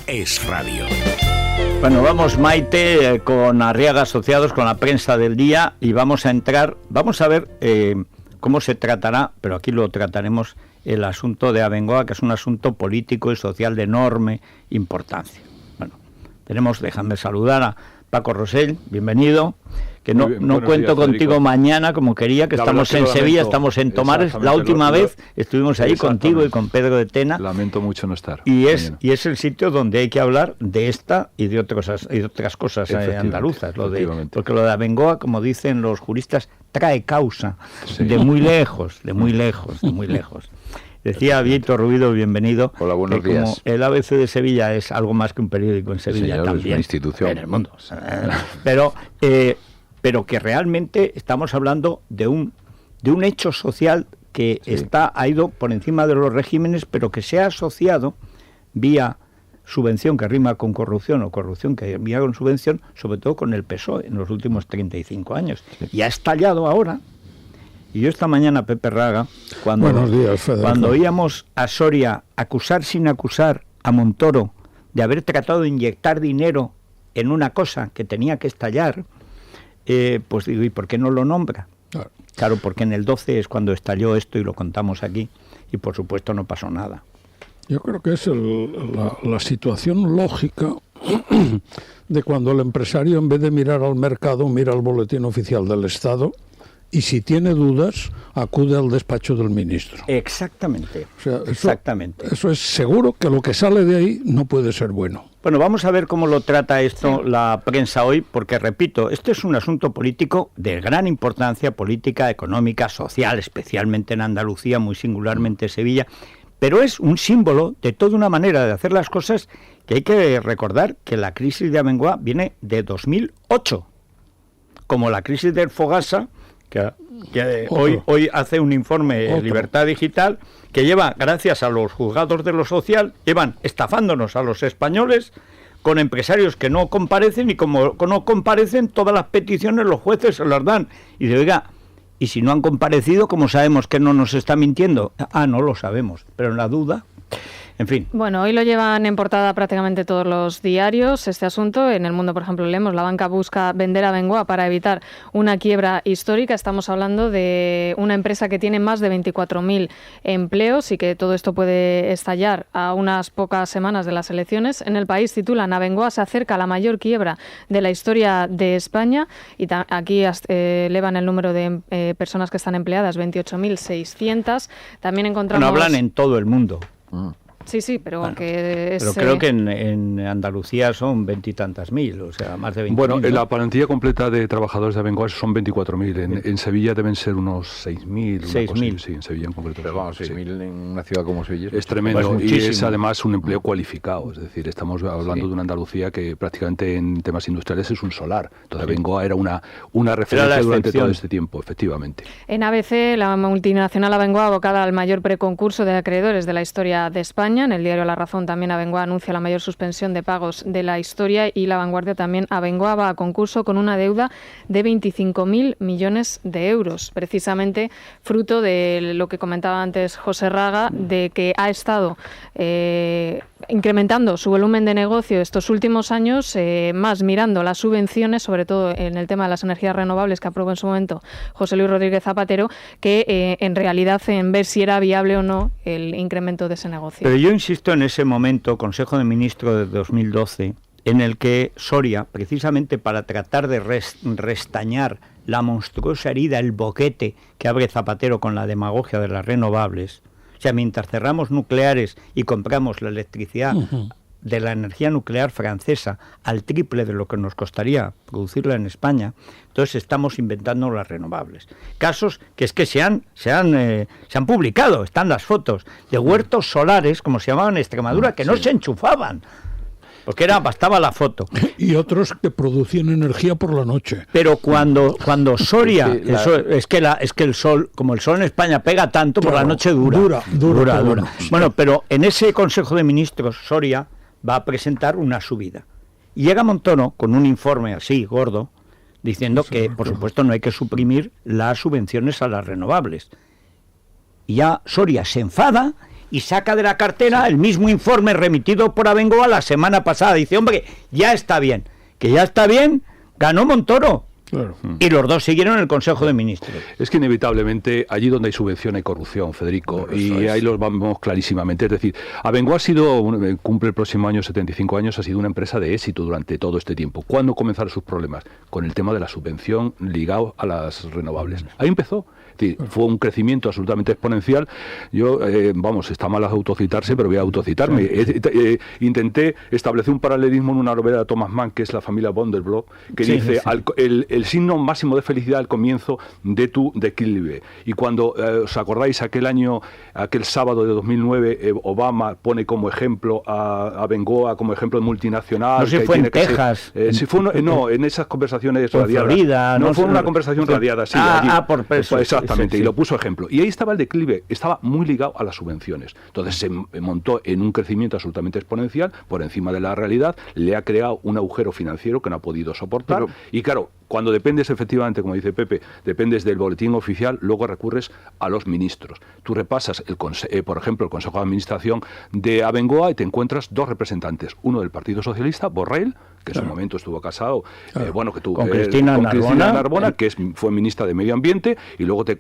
Es Radio. Bueno, vamos, Maite, con Arriaga Asociados, con la prensa del día, y vamos a ver cómo se tratará, pero aquí lo trataremos, el asunto de Abengoa, que es un asunto político y social de enorme importancia. Bueno, déjame saludar a Paco Rosell, bienvenido, que no cuento contigo mañana como quería, que estamos en Sevilla, estamos en Tomares. La última vez estuvimos ahí contigo y con Pedro de Tena. Lamento mucho no estar. Y es el sitio donde hay que hablar de esta y de otras cosas andaluzas. Porque lo de Abengoa, como dicen los juristas, trae causa de muy lejos. Decía Víctor Rubido, bienvenido. Hola, buenos días. Como el ABC de Sevilla es algo más que un periódico en Sevilla, señor, también. Es una institución en el mundo. Pero que realmente estamos hablando de un hecho social que ha ido por encima de los regímenes, pero que se ha asociado vía subvención que rima con corrupción o corrupción que rima con subvención, sobre todo con el PSOE en los últimos 35 años. Y ha estallado ahora. Y yo esta mañana, Pepe Raga, cuando oíamos a Soria acusar sin acusar a Montoro de haber tratado de inyectar dinero en una cosa que tenía que estallar, pues digo, ¿y por qué no lo nombra? Claro, porque en el 12 es cuando estalló esto y lo contamos aquí, y por supuesto no pasó nada. Yo creo que es la situación lógica de cuando el empresario, en vez de mirar al mercado, mira al boletín oficial del Estado, y si tiene dudas, acude al despacho del ministro. Exactamente. O sea, exactamente. Eso es seguro que lo que sale de ahí no puede ser bueno. Bueno, vamos a ver cómo lo trata esto la prensa hoy, porque, repito, este es un asunto político de gran importancia, política, económica, social, especialmente en Andalucía, muy singularmente Sevilla, pero es un símbolo de toda una manera de hacer las cosas que hay que recordar que la crisis de Abengoa viene de 2008, como la crisis del Fogasa, que hoy hace un informe Libertad Digital, que lleva, gracias a los juzgados de lo social, llevan estafándonos a los españoles con empresarios que no comparecen, y como no comparecen, todas las peticiones los jueces se las dan. Y dice, oiga, y si no han comparecido, ¿cómo sabemos que no nos está mintiendo? No lo sabemos, pero en la duda... En fin. Bueno, hoy lo llevan en portada prácticamente todos los diarios, este asunto. En El Mundo, por ejemplo, leemos: la banca busca vender a Abengoa para evitar una quiebra histórica. Estamos hablando de una empresa que tiene más de 24.000 empleos y que todo esto puede estallar a unas pocas semanas de las elecciones. En El País titulan: Abengoa se acerca a la mayor quiebra de la historia de España. Y aquí elevan el número de personas que están empleadas, 28.600. También encontramos... Bueno, hablan en todo el mundo. Sí, pero bueno, que es... Pero creo que en Andalucía son 20 y tantas mil, o sea, más de 20.000. Bueno, ¿no? La plantilla completa de trabajadores de Abengoa son 24.000. En Sevilla deben ser unos 6.000. 6.000. Sí, en Sevilla en concreto. Pero vamos, 6.000 en una ciudad como Sevilla. Es tremendo, pues y es además un empleo cualificado. Es decir, estamos hablando de una Andalucía que prácticamente en temas industriales es un solar. Entonces Abengoa era una referencia durante todo este tiempo, efectivamente. En ABC, la multinacional Abengoa abocada al mayor preconcurso de acreedores de la historia de España. En el diario La Razón también Abengoa anuncia la mayor suspensión de pagos de la historia, y La Vanguardia también: Abengoa va a concurso con una deuda de 25.000 millones de euros, precisamente fruto de lo que comentaba antes José Raga, de que ha estado incrementando su volumen de negocio estos últimos años, más mirando las subvenciones, sobre todo en el tema de las energías renovables que aprobó en su momento José Luis Rodríguez Zapatero, que en realidad en ver si era viable o no el incremento de ese negocio. Pero yo insisto en ese momento, Consejo de Ministros de 2012, en el que Soria, precisamente para tratar de restañar la monstruosa herida, el boquete que abre Zapatero con la demagogia de las renovables, o sea, mientras cerramos nucleares y compramos la electricidad de la energía nuclear francesa al triple de lo que nos costaría producirla en España, entonces estamos inventando las renovables. Casos que es que se han publicado, están las fotos de huertos solares, como se llamaban en Extremadura, que no se enchufaban, porque bastaba la foto. Y otros que producían energía por la noche. Pero cuando Soria, es que el sol, como el sol en España pega tanto, por la noche dura. Bueno, pero en ese Consejo de Ministros Soria va a presentar una subida. Y llega Montoro con un informe así, gordo, diciendo que, por supuesto, no hay que suprimir las subvenciones a las renovables. Y ya Soria se enfada y saca de la cartera el mismo informe remitido por Abengoa la semana pasada. Dice, hombre, ya está bien. Que ya está bien, ganó Montoro. Claro. Y los dos siguieron en el Consejo de Ministros. Es que inevitablemente allí donde hay subvención hay corrupción, Federico, y ahí los vamos clarísimamente. Es decir, Abengoa ha sido, cumple el próximo año 75 años, ha sido una empresa de éxito durante todo este tiempo. ¿Cuándo comenzaron sus problemas? Con el tema de la subvención ligado a las renovables. Ahí empezó. Es decir, fue un crecimiento absolutamente exponencial. Yo, está mal autocitarse, pero voy a autocitarme. Intenté establecer un paralelismo en una novela de Thomas Mann, que es La familia Bondelblock, que dice el signo máximo de felicidad al comienzo de tu declive. Y cuando os acordáis aquel sábado de 2009, Obama pone como ejemplo a Abengoa, como ejemplo de multinacional. No sé si fue en Texas. En esas conversaciones radiadas. Florida, no fue una conversación radiada, sí. Por eso. Exactamente, y lo puso ejemplo. Y ahí estaba el declive, estaba muy ligado a las subvenciones. Entonces se montó en un crecimiento absolutamente exponencial, por encima de la realidad, le ha creado un agujero financiero que no ha podido soportar. Y claro, cuando dependes efectivamente, como dice Pepe, dependes del boletín oficial, luego recurres a los ministros. Tú repasas, por ejemplo, el Consejo de Administración de Abengoa y te encuentras dos representantes. Uno del Partido Socialista, Borrell, que en su momento estuvo casado, con Cristina Narbona, que fue ministra de Medio Ambiente, y luego te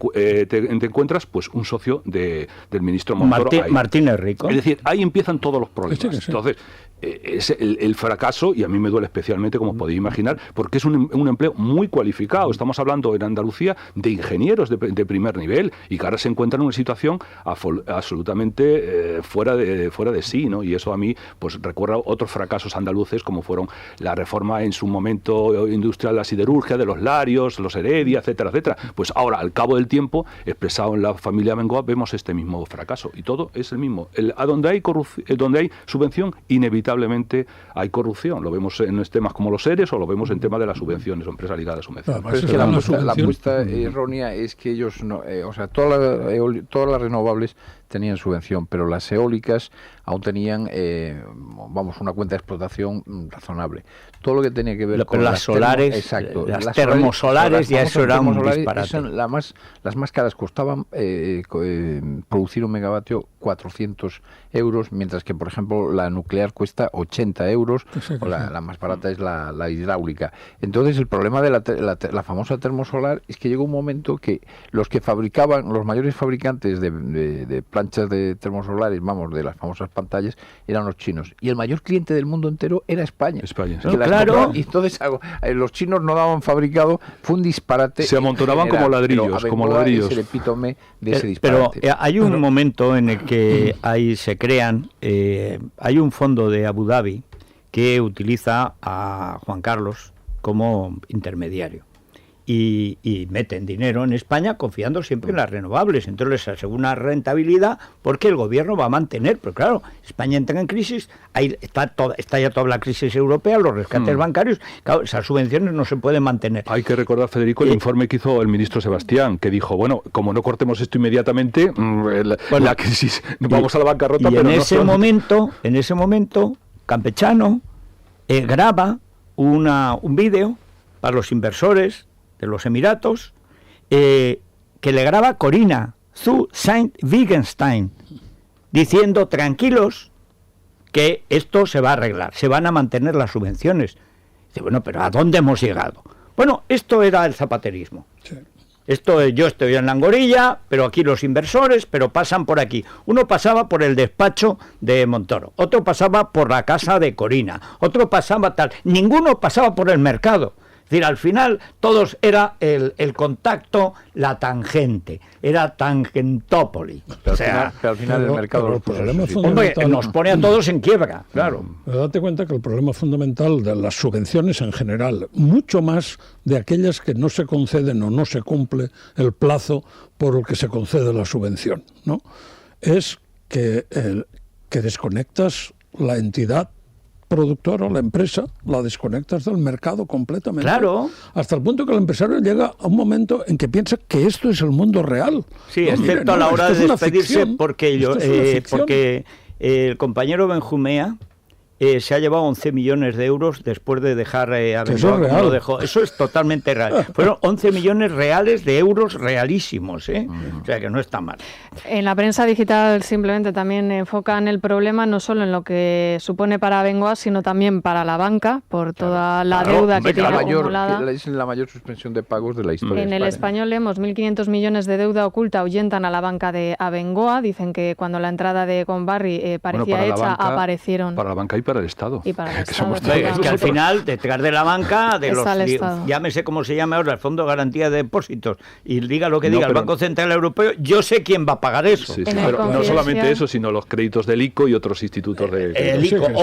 encuentras pues un socio del ministro Montoro. Martínez Rico. Es decir, ahí empiezan todos los problemas. Sí. Entonces, es el fracaso, y a mí me duele especialmente, como podéis imaginar, porque es un empleo muy cualificado. Estamos hablando en Andalucía de ingenieros de primer nivel, y que ahora se encuentran en una situación absolutamente fuera de sí, ¿no? Y eso a mí pues recuerda otros fracasos andaluces, como fueron la reforma en su momento industrial de la siderurgia, de los Larios, los Heredia, etcétera, etcétera. Pues ahora, al cabo del tiempo, expresado en la familia Abengoa, vemos este mismo fracaso, y todo es el mismo. Donde hay subvención, inevitablemente hay corrupción. Lo vemos en temas como los ERES, o lo vemos en temas de las subvenciones o empresas ligadas a subvenciones. Pero es que la apuesta errónea es que ellos no, todas las renovables tenían subvención, pero las eólicas aún tenían una cuenta de explotación razonable. Todo lo que tenía que ver con las solares, las termosolares, ya eso era un disparate. Las más caras costaban producir un megavatio 400 euros, mientras que, por ejemplo, la nuclear cuesta 80 euros, o la más barata es la hidráulica. Entonces, el problema de la famosa termosolar es que llegó un momento que los que fabricaban, los mayores fabricantes de planchas de termosolares, de las famosas pantallas, eran los chinos. Y el mayor cliente del mundo entero era España. Sí. Claro. Y entonces los chinos no daban fabricado, fue un disparate. Se amontonaban como ladrillos. Es el epítome de ese disparate. Pero hay un momento en el que ahí se crean, hay un fondo de Abu Dhabi que utiliza a Juan Carlos como intermediario. Y meten dinero en España confiando siempre en las renovables. Entonces les asegura una rentabilidad porque el gobierno va a mantener. Pero claro, España entra en crisis, ahí está ya toda la crisis europea, los rescates bancarios, claro, esas subvenciones no se pueden mantener. Hay que recordar, Federico, el informe que hizo el ministro Sebastián, que dijo, como no cortemos esto inmediatamente, la crisis, vamos a la bancarrota. Y en ese momento, Campechano graba un vídeo para los inversores de los Emiratos, que le graba Corinna zu Saint-Wittgenstein, diciendo, tranquilos, que esto se va a arreglar, se van a mantener las subvenciones. Dice, bueno, pero ¿a dónde hemos llegado? Bueno, esto era el zapaterismo. Sí. Yo estoy en Langorilla, pero aquí los inversores, pero pasan por aquí. Uno pasaba por el despacho de Montoro, otro pasaba por la casa de Corinna, otro pasaba tal. Ninguno pasaba por el mercado. Es decir, al final todos era el contacto, la tangente, era tangentópoli. Pero al final el mercado nos pone a todos en quiebra, claro. Pero date cuenta que el problema fundamental de las subvenciones en general, mucho más de aquellas que no se conceden o no se cumple el plazo por el que se concede la subvención, ¿no? Es que desconectas la entidad productora, la empresa, la desconectas del mercado completamente. Claro. Hasta el punto que el empresario llega a un momento en que piensa que esto es el mundo real. Sí, excepto a la hora de despedirse, porque el compañero Benjumea se ha llevado 11 millones de euros después de dejar a Bengoa Eso es real. como lo dejó. Eso es totalmente real. Fueron 11 millones reales de euros realísimos, ¿eh? O sea que no está mal. En la prensa digital simplemente también enfocan el problema no solo en lo que supone para Bengoa, sino también para la banca, por toda la deuda que tiene acumulada. Es la mayor suspensión de pagos de la historia. En de el España. Español leemos 1.500 millones de deuda oculta ahuyentan a la banca de Abengoa. Dicen que cuando la entrada de Conbarri parecía para la hecha, banca, aparecieron. Para la banca y para el Estado. Y para el Que Estado, somos claro. todos Es que al nosotros. final, detrás de la banca, de Está los, el Estado. llámese como se llame ahora, el Fondo de Garantía de Depósitos, y diga lo que No, diga el pero- Banco Central Europeo, yo sé quién va a pagar eso. Sí, sí, En el pero no Confidencial- solamente eso, sino los créditos del ICO y otros institutos de... El ICO, Sí, sí,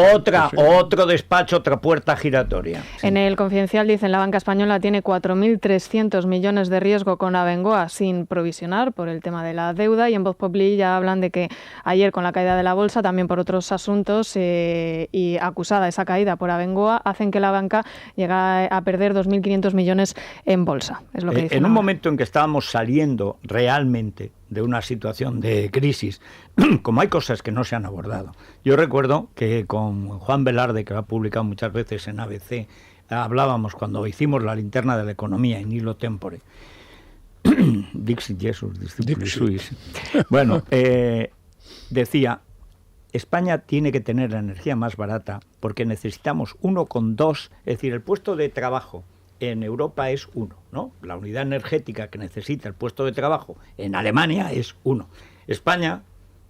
sí. otro despacho, otra puerta giratoria. En el Confidencial dicen la banca española tiene 4.300 millones de riesgo con Abengoa sin provisionar por el tema de la deuda, y en Voz Populi ya hablan de que ayer con la caída de la bolsa, también por otros asuntos y acusada esa caída por Abengoa, hacen que la banca llegue a perder 2.500 millones en bolsa. Es lo que dicen En un ahora. momento en que estábamos saliendo realmente de una situación de crisis, como hay cosas que no se han abordado. Yo recuerdo que con Juan Velarde, que lo ha publicado muchas veces en ABC, hablábamos cuando hicimos la linterna de la economía en Nilo Tempore. Dixit Jesus, discípulos suis. Bueno, decía, España tiene que tener la energía más barata porque necesitamos 1,2, es decir, el puesto de trabajo en Europa es 1, ¿no? La unidad energética que necesita el puesto de trabajo en Alemania es 1. España,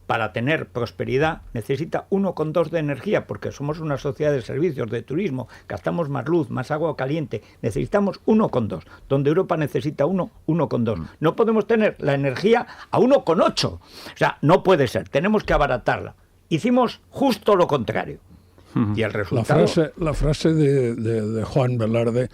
para tener prosperidad, necesita 1,2 de energía, porque somos una sociedad de servicios, de turismo, gastamos más luz, más agua caliente, necesitamos 1,2, donde Europa necesita 1,2. No podemos tener la energía a 1,8, o sea, no puede ser, tenemos que abaratarla. Hicimos justo lo contrario. Y el resultado... La frase de Juan Velarde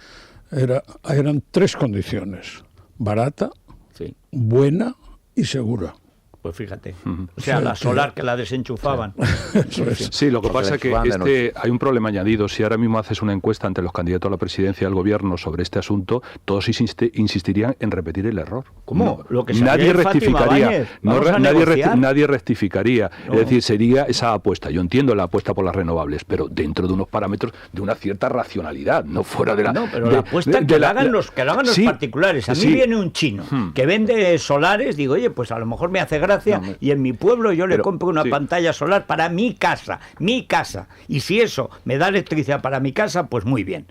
eran 3 condiciones: barata, Sí. buena y segura. Pues fíjate, o sea, la solar que la desenchufaban. Eso es. Sí, lo que pasa es que Porque hay un problema añadido. Si ahora mismo haces una encuesta entre los candidatos a la presidencia del gobierno sobre este asunto, todos insistirían en repetir el error. ¿Cómo? No, Lo que sabía nadie Fátima rectificaría. Báñez. Vamos a Nadie negociar. rectificaría. No. Es decir, sería esa apuesta. Yo entiendo la apuesta por las renovables, pero dentro de unos parámetros de una cierta racionalidad, no fuera de la... No, pero la apuesta que la hagan los Sí, particulares. A mí sí. viene un chino que vende solares, digo, oye, pues a lo mejor me hace gracia, y en mi pueblo yo le compro una pantalla solar para mi casa. Y si eso me da electricidad para mi casa, pues muy bien.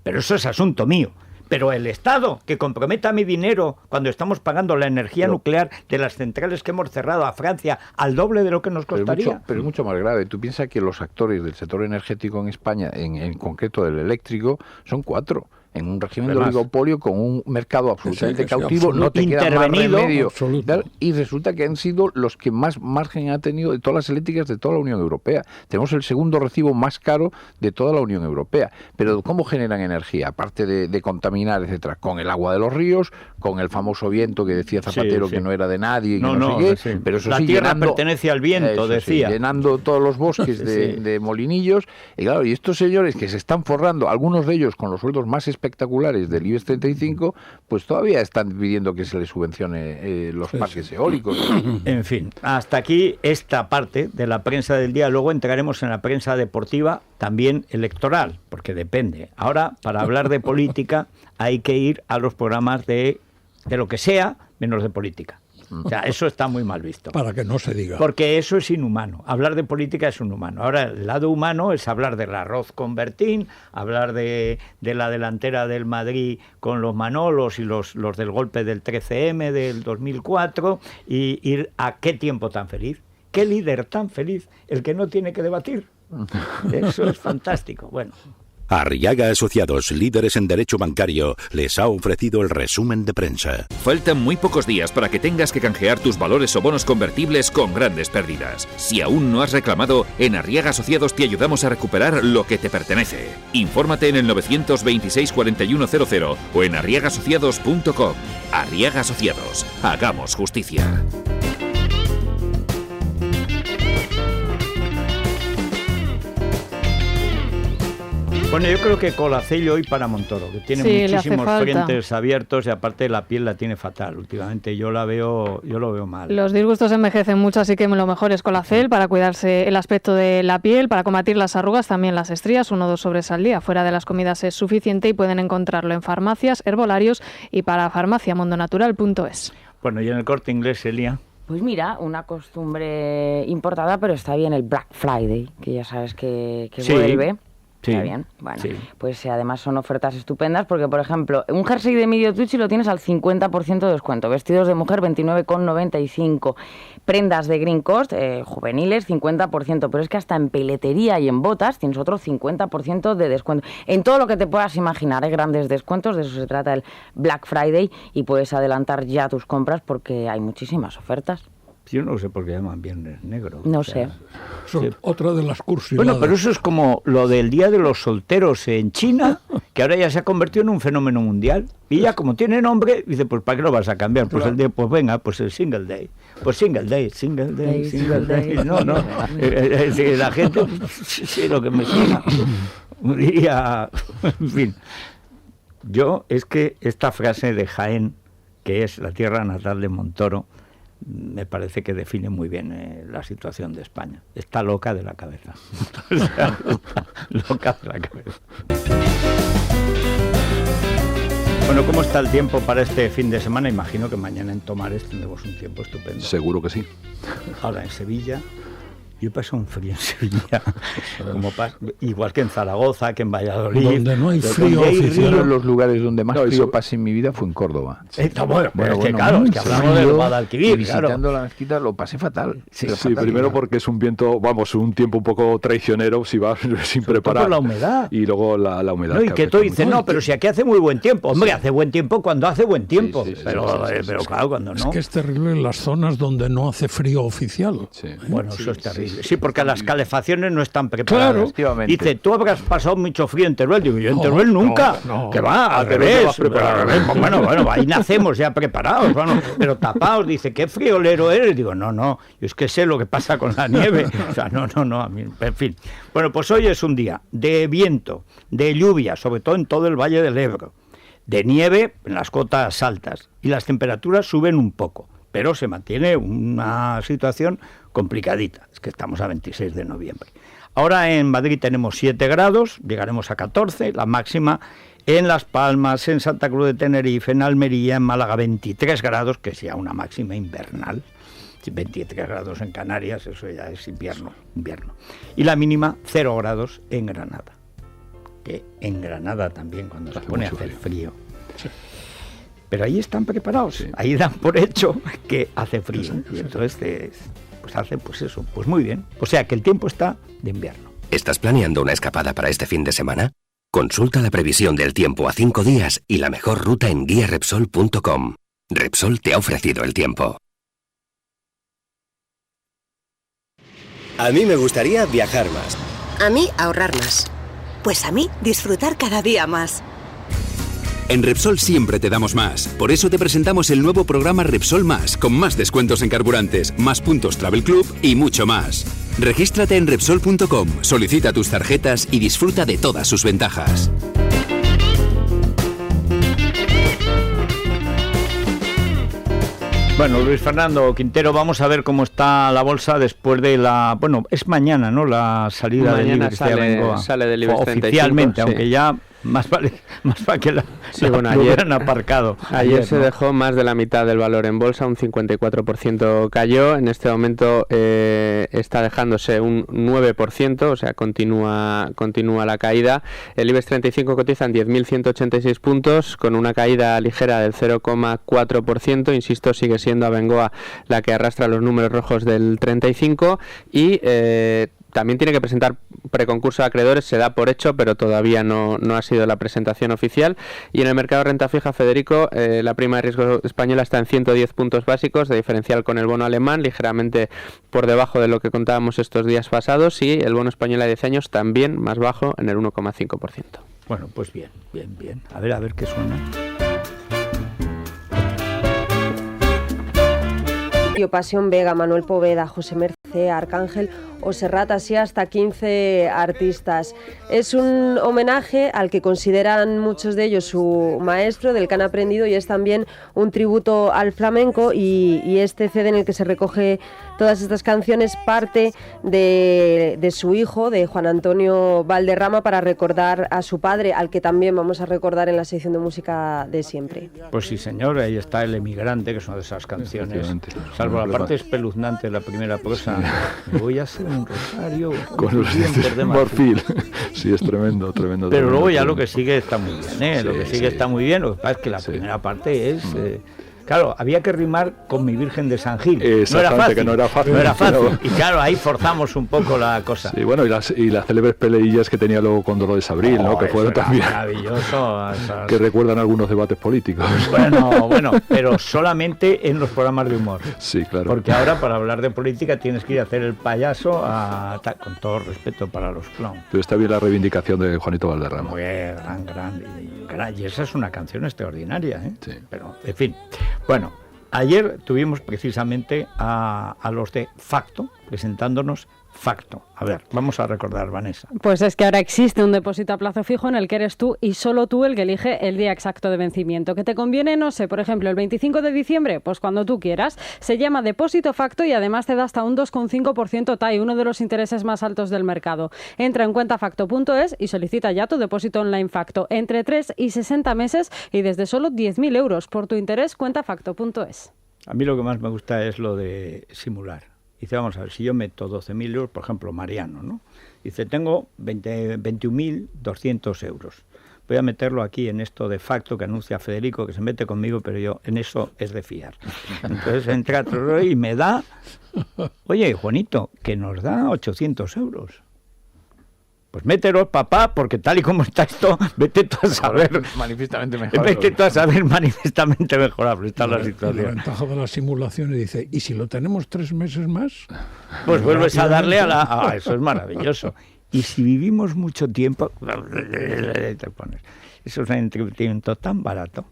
Pero eso es asunto mío. Pero el Estado, que comprometa mi dinero cuando estamos pagando la energía nuclear de las centrales que hemos cerrado a Francia al doble de lo que nos costaría. Pero es mucho más grave. Tú piensas que los actores del sector energético en España, en concreto del eléctrico, son 4. En un régimen de Además, oligopolio con un mercado absolutamente sí, cautivo, no te queda más intervenido, remedio. absoluto. Y resulta que han sido los que más margen han tenido de todas las eléctricas de toda la Unión Europea. Tenemos el segundo recibo más caro de toda la Unión Europea. Pero ¿cómo generan energía? Aparte de contaminar, etcétera, con el agua de los ríos, con el famoso viento que decía Zapatero Sí. que no era de nadie y No, que no, no, sé qué, sí. pero eso La sí, tierra llenando, pertenece al viento, eso sí, decía. llenando todos los bosques Sí. de molinillos. Y claro, y estos señores que se están forrando, algunos de ellos con los sueldos más espectaculares del IBEX 35, pues todavía están pidiendo que se les subvencione los parques eólicos. En fin, hasta aquí esta parte de la prensa del día. Luego entraremos en la prensa deportiva, también electoral, porque depende. Ahora, para hablar de política, hay que ir a los programas de lo que sea, menos de política. O sea, eso está muy mal visto. Para que no se diga. Porque eso es inhumano. Hablar de política es inhumano. Ahora, el lado humano es hablar del arroz con Bertín, hablar de la delantera del Madrid con los Manolos y los del golpe del 13M del 2004, y ir a qué tiempo tan feliz. Qué líder tan feliz, el que no tiene que debatir. Eso es fantástico. Bueno. Arriaga Asociados, líderes en derecho bancario, les ha ofrecido el resumen de prensa. Faltan muy pocos días para que tengas que canjear tus valores o bonos convertibles con grandes pérdidas. Si aún no has reclamado, en Arriaga Asociados te ayudamos a recuperar lo que te pertenece. Infórmate en el 926 4100 o en arriagasociados.com. Arriaga Asociados, hagamos justicia. Bueno, yo creo que Colacel hoy para Montoro, que tiene muchísimos frentes abiertos y aparte la piel la tiene fatal. Últimamente yo lo veo mal. Los disgustos envejecen mucho, así que lo mejor es Colacel para cuidarse el aspecto de la piel, para combatir las arrugas, también las estrías. 1 o 2 sobres al día fuera de las comidas es suficiente y pueden encontrarlo en farmacias, herbolarios y para farmaciamondonatural.es. Bueno, y en el Corte Inglés, Elia. Pues mira, una costumbre importada, pero está bien el Black Friday, que ya sabes que sí, vuelve. Sí, está bien. Bueno, sí. Pues además son ofertas estupendas porque, por ejemplo, un jersey de Medio Tucci lo tienes al 50% de descuento. Vestidos de mujer, 29,95. Prendas de Green Cost, juveniles, 50%. Pero es que hasta en peletería y en botas tienes otro 50% de descuento. En todo lo que te puedas imaginar, hay grandes descuentos. De eso se trata el Black Friday y puedes adelantar ya tus compras porque hay muchísimas ofertas. Yo no sé por qué llaman Viernes Negro. No sé. Sí. Otra de las cursiosidades. Bueno, pero eso es como lo del Día de los Solteros en China, que ahora ya se ha convertido en un fenómeno mundial. Y ya como tiene nombre, dice, pues ¿para qué lo vas a cambiar? Pues claro. El día, pues venga, pues el Single Day. Pues Single Day. No. La gente, sí, lo que me suena. Diría, en fin. Yo, es que esta frase de Jaén, que es la tierra natal de Montoro, me parece que define muy bien la situación de España. Está loca de la cabeza. O sea, loca de la cabeza. Bueno, ¿cómo está el tiempo para este fin de semana? Imagino que mañana en Tomares tendremos un tiempo estupendo. Seguro que sí. Ahora, en Sevilla... Yo paso un frío en Sevilla, igual que en Zaragoza, que en Valladolid. Donde no hay frío oficial. Uno de los lugares donde más frío pasé en mi vida fue en Córdoba. Bueno, es que claro, es que hablamos del Guadalquivir. Visitando la mezquita lo pasé fatal. Sí, primero porque es un viento, un tiempo un poco traicionero si vas sin preparar. Por la humedad. Y luego la humedad. No, y que tú dices, pero si aquí hace muy buen tiempo. Hombre, hace buen tiempo cuando hace buen tiempo. Pero claro, cuando no. Es que es terrible en las zonas donde no hace frío oficial. Bueno, eso es terrible. Sí, porque las calefacciones no están preparadas. Claro. Dice, tú habrás pasado mucho frío en Teruel. Digo, yo en Teruel nunca. No. Que va, al revés. Bueno, ahí nacemos ya preparados. Bueno, pero tapados. Dice, ¿qué friolero eres? Digo, no. Yo es que sé lo que pasa con la nieve. O sea, no. A mí, en fin. Bueno, pues hoy es un día de viento, de lluvia, sobre todo en todo el Valle del Ebro, de nieve en las cotas altas. Y las temperaturas suben un poco. Pero se mantiene una situación complicadita. Es que estamos a 26 de noviembre. Ahora en Madrid tenemos 7 grados, llegaremos a 14, la máxima en Las Palmas, en Santa Cruz de Tenerife, en Almería, en Málaga 23 grados, que sea una máxima invernal. 23 grados en Canarias, eso ya es invierno. Y la mínima 0 grados en Granada. Que en Granada también, cuando se pone a hacer frío. Sí. Pero ahí están preparados, ahí dan por hecho que hace frío. Y entonces, pues muy bien. O sea que el tiempo está de invierno. ¿Estás planeando una escapada para este fin de semana? Consulta la previsión del tiempo a 5 días y la mejor ruta en guiarepsol.com. Repsol te ha ofrecido el tiempo. A mí me gustaría viajar más. A mí ahorrar más. Pues a mí disfrutar cada día más. En Repsol siempre te damos más. Por eso te presentamos el nuevo programa Repsol Más, con más descuentos en carburantes, más puntos Travel Club y mucho más. Regístrate en Repsol.com, solicita tus tarjetas y disfruta de todas sus ventajas. Bueno, Luis Fernando Quintero, vamos a ver cómo está la bolsa después de la... Bueno, es mañana, ¿no?, la salida del IBEX de Abengoa. Sale del IBEX 35, oficialmente, aunque ya más vale que lo hubieran aparcado. Ayer se dejó más de la mitad del valor en bolsa, un 54% cayó. En este momento está dejándose un 9%, o sea, continúa la caída. El IBEX 35 cotiza en 10.186 puntos, con una caída ligera del 0,4%. Insisto, sigue siendo Abengoa la que arrastra los números rojos del 35 y... también tiene que presentar preconcurso de acreedores, se da por hecho, pero todavía no ha sido la presentación oficial. Y en el mercado de renta fija, Federico, la prima de riesgo española está en 110 puntos básicos, de diferencial con el bono alemán, ligeramente por debajo de lo que contábamos estos días pasados, y el bono español a 10 años también más bajo, en el 1,5%. Bueno, pues bien. A ver qué suena. Pasión Vega, Manuel Poveda, José Mercé, Arcángel o Serrat, así hasta 15 artistas. Es un homenaje al que consideran muchos de ellos su maestro, del que han aprendido, y es también un tributo al flamenco, y este CD en el que se recoge todas estas canciones parte de su hijo, de Juan Antonio Valderrama, para recordar a su padre, al que también vamos a recordar en la sección de música de siempre. Pues sí, señor, ahí está El Emigrante, que es una de esas canciones, salvo la parte espeluznante de la primera prosa. Me voy a hacer un rosario con los dientes de marfil. Sí, es tremendo. Pero luego ya lo que sigue está muy bien, ¿eh? Lo que sigue está muy bien. Lo que pasa es que la primera parte es... Claro, había que rimar con Mi Virgen de San Gil. No era fácil. No era fácil. Y claro, ahí forzamos un poco la cosa. Sí, bueno, y las célebres peleillas que tenía luego con Dolores Abril, ¿no? Que fueron también maravilloso. Esas... que recuerdan algunos debates políticos. Bueno, pero solamente en los programas de humor. Sí, claro. Porque ahora, para hablar de política, tienes que ir a hacer el payaso, con todo respeto para los clowns. Pero está bien la reivindicación de Juanito Valderrama. Muy gran. Y esa es una canción extraordinaria, ¿eh? Sí. Pero, en fin. Bueno, ayer tuvimos precisamente a los de Facto presentándonos Facto. A ver, vamos a recordar, Vanessa. Pues es que ahora existe un depósito a plazo fijo en el que eres tú y solo tú el que elige el día exacto de vencimiento. ¿Que te conviene? No sé, por ejemplo, el 25 de diciembre, pues cuando tú quieras. Se llama Depósito Facto y además te da hasta un 2,5% TAI, uno de los intereses más altos del mercado. Entra en cuentafacto.es y solicita ya tu depósito online Facto entre 3 y 60 meses y desde solo 10.000 euros. Por tu interés, cuentafacto.es. A mí lo que más me gusta es lo de simular. Dice, vamos a ver, si yo meto 12.000 euros, por ejemplo, Mariano, ¿no? Dice, tengo 21.200 euros. Voy a meterlo aquí en esto de Facto que anuncia Federico, que se mete conmigo, pero yo en eso es de fiar. Entonces entra y me da, oye, Juanito, que nos da 800 euros. Pues mételos, papá, porque tal y como está esto, vete tú a saber. Manifiestamente mejorable. Vete tú a saber manifiestamente mejorable está la situación. La ventaja de las simulaciones dice, ¿y si lo tenemos 3 meses más? Pues vuelves a darle a la... eso es maravilloso. Y si vivimos mucho tiempo, te pones. Eso es un entretenimiento tan barato.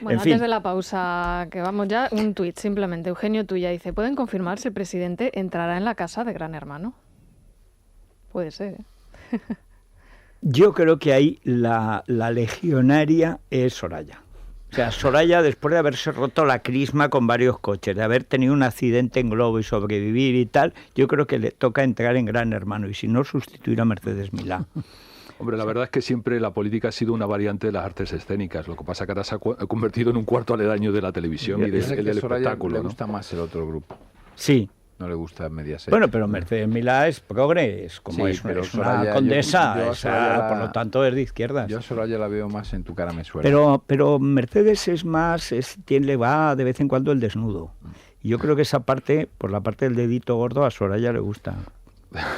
Bueno, antes de la pausa, que vamos ya, un tuit simplemente. Eugenio Tuya dice, ¿pueden confirmar si el presidente entrará en la casa de Gran Hermano? Puede ser, ¿eh? Yo creo que ahí la legionaria es Soraya. O sea, Soraya, después de haberse roto la crisma con varios coches, de haber tenido un accidente en globo y sobrevivir y tal, yo creo que le toca entrar en Gran Hermano y si no, sustituir a Mercedes Milá. Hombre, la verdad es que siempre la política ha sido una variante de las artes escénicas. Lo que pasa es que ahora se ha convertido en un cuarto aledaño de la televisión y del espectáculo. Le gusta más el otro grupo. Sí. No le gusta Mediaset. Bueno, pero Mercedes Milá es progre, es como es una condesa, por lo tanto es de izquierdas. Yo a Soraya la veo más en Tu cara me suena. Pero Mercedes es más, le va de vez en cuando el desnudo. Y yo creo que esa parte, por la parte del dedito gordo, a Soraya le gusta.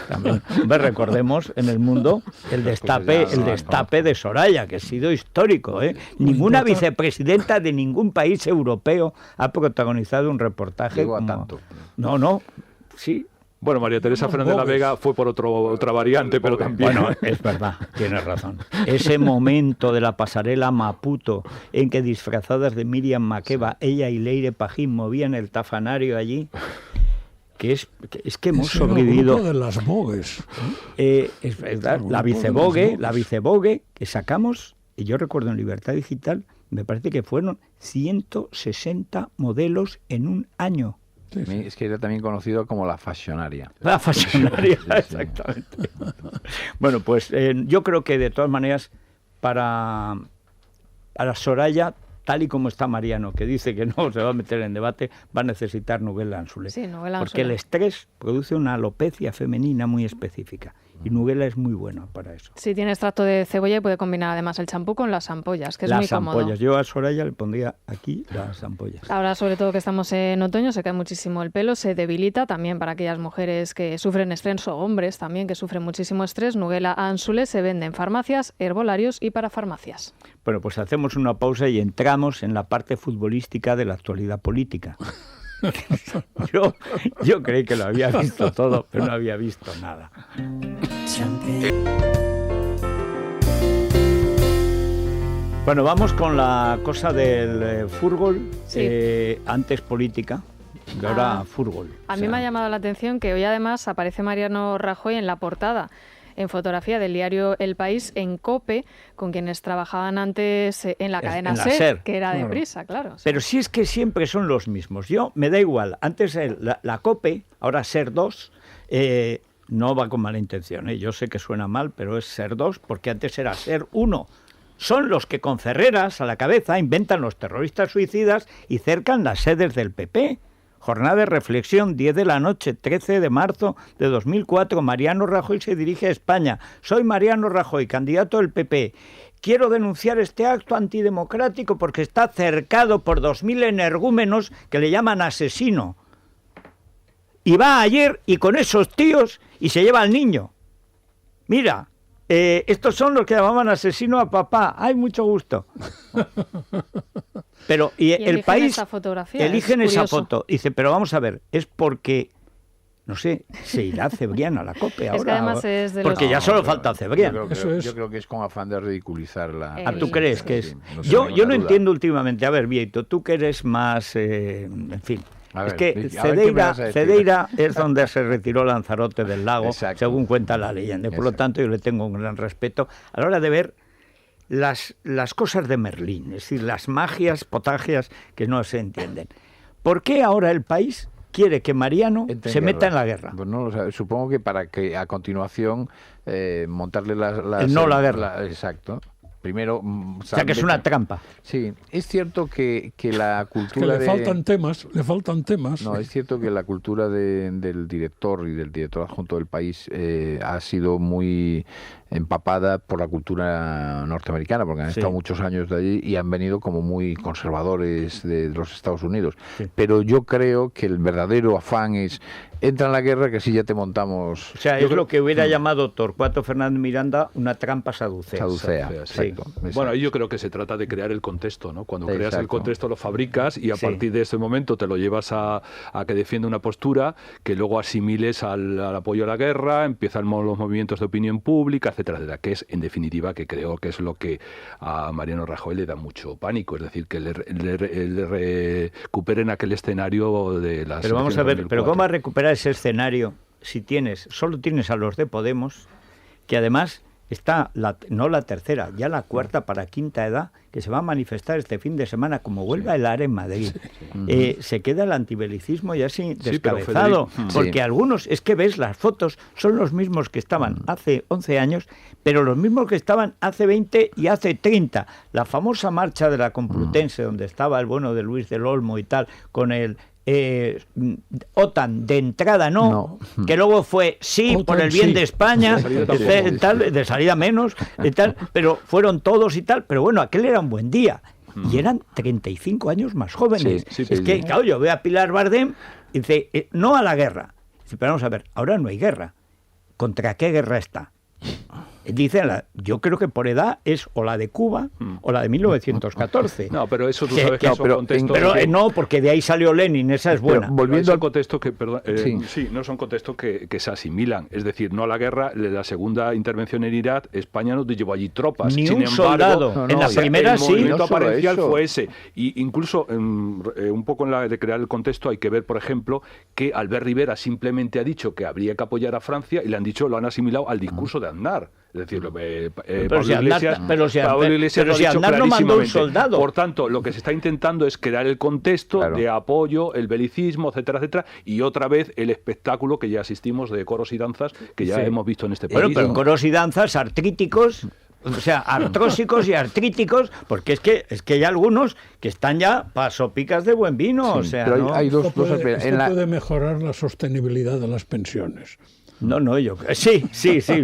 También. Recordemos en el mundo el destape de Soraya, que ha sido histórico, ¿eh? Ninguna vicepresidenta de ningún país europeo ha protagonizado un reportaje como... tanto. No, sí. Bueno, María Teresa Fernández de la Vega fue por otra variante, pero también... Bueno, es verdad, tienes razón. Ese momento de la pasarela Maputo, en que disfrazadas de Miriam Makeba, ella y Leire Pajín movían el tafanario allí... que hemos sobrevivido de las Vogues, es verdad, la vicevogue que sacamos, y yo recuerdo en Libertad Digital, me parece que fueron 160 modelos en un año. Sí. Es que era también conocido como la fashionaria. La fashionaria, sí. Exactamente. Bueno, pues yo creo que de todas maneras para Soraya, tal y como está Mariano, que dice que no se va a meter en debate, va a necesitar Nubela Ansule. Sí, Nubela Ansule. Porque el estrés produce una alopecia femenina muy específica. Y Nubela es muy buena para eso. Sí, tiene extracto de cebolla y puede combinar además el champú con las ampollas, que es muy cómodo. Las ampollas. Yo a Soraya le pondría aquí las ampollas. Ahora, sobre todo que estamos en otoño, se cae muchísimo el pelo, se debilita también para aquellas mujeres que sufren estrés o hombres también que sufren muchísimo estrés. Nubela Ansule se vende en farmacias, herbolarios y para farmacias. Bueno, pues hacemos una pausa y entramos en la parte futbolística de la actualidad política. Yo creí que lo había visto todo, pero no había visto nada. Bueno, vamos con la cosa del fútbol, sí. Antes política. y ahora fútbol. A mí me ha llamado la atención que hoy además aparece Mariano Rajoy en la portada, en fotografía del diario El País, en COPE, con quienes trabajaban antes en la cadena SER, que era de Prisa, claro. Pero si es que siempre son los mismos. Yo, me da igual, antes la COPE, ahora SER 2, no va con mala intención, yo sé que suena mal, pero es SER 2, porque antes era SER 1. Son los que con Ferreras a la cabeza inventan los terroristas suicidas y cercan las sedes del PP. Jornada de reflexión, 10 de la noche, 13 de marzo de 2004. Mariano Rajoy se dirige a España. Soy Mariano Rajoy, candidato del PP. Quiero denunciar este acto antidemocrático porque está cercado por 2.000 energúmenos que le llaman asesino. Y va ayer y con esos tíos y se lleva al niño. Mira, estos son los que llamaban asesino a papá. ¡Ay, mucho gusto! Pero y el país esa fotografía, eligen esa foto. Dice, pero vamos a ver, es porque, no sé, se irá Cebrián a la COPE ahora. Es que además es de porque ya solo falta Cebrián. Yo creo que es con afán de ridiculizar la... ¿Tú crees que es? Sí, yo no entiendo últimamente. A ver, Vieito, tú que eres más, en fin... Es que Cedeira es donde se retiró Lanzarote del lago, según cuenta la leyenda. Por lo tanto, yo le tengo un gran respeto a la hora de ver las cosas de Merlín, es decir, las magias, potagias que no se entienden. ¿Por qué ahora el país quiere que Mariano se meta en la guerra? Pues no, supongo que para que a continuación montarle la guerra. Exacto. Primero, o sea, que es una trampa. Sí, es cierto que la cultura es que le faltan temas. No, es cierto que la cultura del director y del director adjunto del país ha sido muy empapada por la cultura norteamericana, porque han estado muchos años de allí y han venido como muy conservadores de los Estados Unidos. Sí. Pero yo creo que el verdadero afán es: entra en la guerra, que así ya te montamos. O sea, es lo que hubiera llamado Torcuato Fernández Miranda una trampa saducea. Exacto. Bueno, yo creo que se trata de crear el contexto, ¿no? Cuando creas el contexto lo fabricas y a partir de ese momento te lo llevas a que defienda una postura que luego asimiles al apoyo a la guerra, empiezan los movimientos de opinión pública, etcétera, etcétera, que es, en definitiva, que creo que es lo que a Mariano Rajoy le da mucho pánico, es decir, que le recuperen aquel escenario de las... Pero vamos a ver, ¿pero cómo va a recuperar ese escenario si solo tienes a los de Podemos, que además está no la tercera, ya la cuarta para quinta edad, que se va a manifestar este fin de semana, como vuelva el ARE en Madrid? Se queda el antibelicismo ya así descabezado, porque algunos, es que ves las fotos, son los mismos que estaban hace 11 años, pero los mismos que estaban hace 20 y hace 30. La famosa marcha de la Complutense, donde estaba el bueno de Luis del Olmo y tal, con el OTAN de entrada no, que luego fue OTAN, por el bien de España, de salida menos, tal, pero fueron todos y tal, pero bueno, aquel era un buen día. Y eran 35 años más jóvenes. Claro, yo veo a Pilar Bardem y dice, no a la guerra. Dice, pero vamos a ver, ahora no hay guerra. ¿Contra qué guerra está? Dice, yo creo que por edad es o la de Cuba o la de 1914. No, pero eso tú sabes que es un contexto... Pero no, porque de ahí salió Lenin, esa es buena. Volviendo al contexto que... no son contextos que se asimilan. Es decir, no a la guerra, la segunda intervención en Irak, España no llevó allí tropas. Ni un soldado. En la primera el movimiento aparencial fue ese. Y incluso, un poco en la de crear el contexto, hay que ver, por ejemplo, que Albert Rivera simplemente ha dicho que habría que apoyar a Francia y le han dicho, lo han asimilado al discurso de Aznar. Es decir, Pablo Iglesias lo ha dicho no mandó un soldado. Por tanto, lo que se está intentando es crear el contexto de apoyo, el belicismo, etcétera, etcétera, y otra vez el espectáculo que ya asistimos de coros y danzas que ya hemos visto en este país. Bueno, pero coros y danzas artríticos, o sea, artrósicos y artríticos, porque es que hay algunos que están ya pasopicas de buen vino. O sea, pero hay dos cosas. Esto puede mejorar la sostenibilidad de las pensiones. No, yo sí,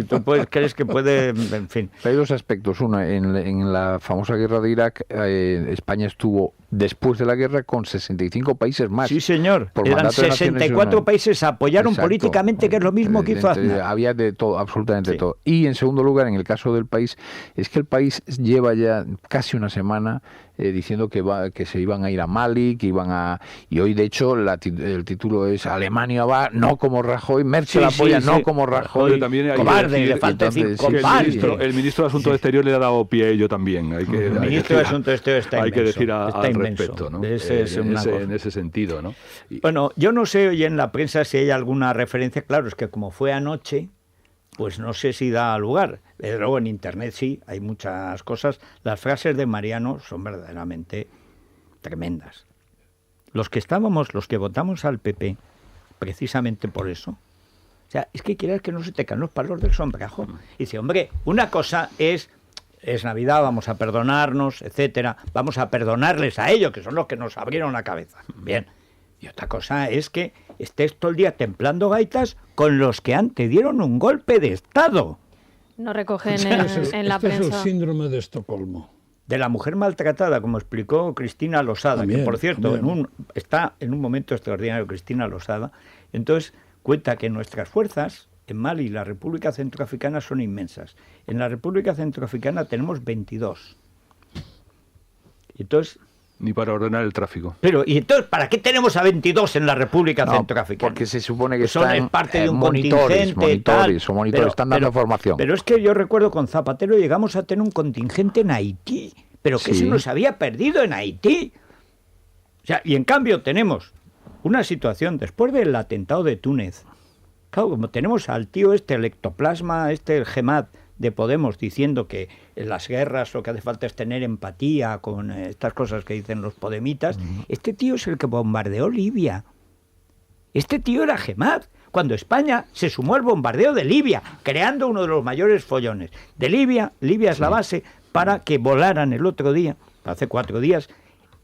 tú crees que puede, en fin. Hay dos aspectos. Uno, en la famosa guerra de Irak, España estuvo después de la guerra con 65 países más. Sí, señor. Eran 64 países apoyaron políticamente, que es lo mismo que hizo Aznar. Había de todo, absolutamente todo. Y en segundo lugar, en el caso del país, es que el país lleva ya casi una semana diciendo que se iban a ir a Mali, que iban a... Y hoy, de hecho, el título es Alemania va, no como Rajoy, Merkel apoya, no como Rajoy. También hay cobarde, que le falta decir cobarde. El ministro de Asuntos Exteriores le ha dado pie a ello también. El ministro de Asuntos Exteriores está hay inmenso, que decir está al respecto, ¿no? En ese sentido, ¿no? Bueno, yo no sé hoy en la prensa si hay alguna referencia. Claro, es que como fue anoche, pues no sé si da lugar. Desde luego en Internet sí, hay muchas cosas. Las frases de Mariano son verdaderamente tremendas. Los que votamos al PP, precisamente por eso. O sea, es que quieras que no se te caen los palos del sombrajo. Y dice, hombre, una cosa es Navidad, vamos a perdonarnos, etcétera. Vamos a perdonarles a ellos, que son los que nos abrieron la cabeza. Bien. Y otra cosa es que estés todo el día templando gaitas con los que te dieron un golpe de Estado. No recogen en la prensa. Es el síndrome de Estocolmo. De la mujer maltratada, como explicó Cristina Losada, también, que por cierto está en un momento extraordinario Cristina Losada. Entonces cuenta que nuestras fuerzas en Mali y la República Centroafricana son inmensas. En la República Centroafricana tenemos 22. Entonces... Ni para ordenar el tráfico. Pero, ¿y entonces para qué tenemos a 22 en la República Centroafricana? Porque se supone que son parte de un monitores, contingente. Están dando formación. Pero es que yo recuerdo con Zapatero llegamos a tener un contingente en Haití, pero que se nos había perdido en Haití. O sea, y en cambio tenemos una situación después del atentado de Túnez. Claro, como tenemos al tío el ectoplasma, el Gemad de Podemos, diciendo que en las guerras lo que hace falta es tener empatía con estas cosas que dicen los podemitas. Este tío es el que bombardeó Libia. Este tío era Gemad, cuando España se sumó al bombardeo de Libia, creando uno de los mayores follones. De Libia es la base para que volaran el otro día, hace 4 días,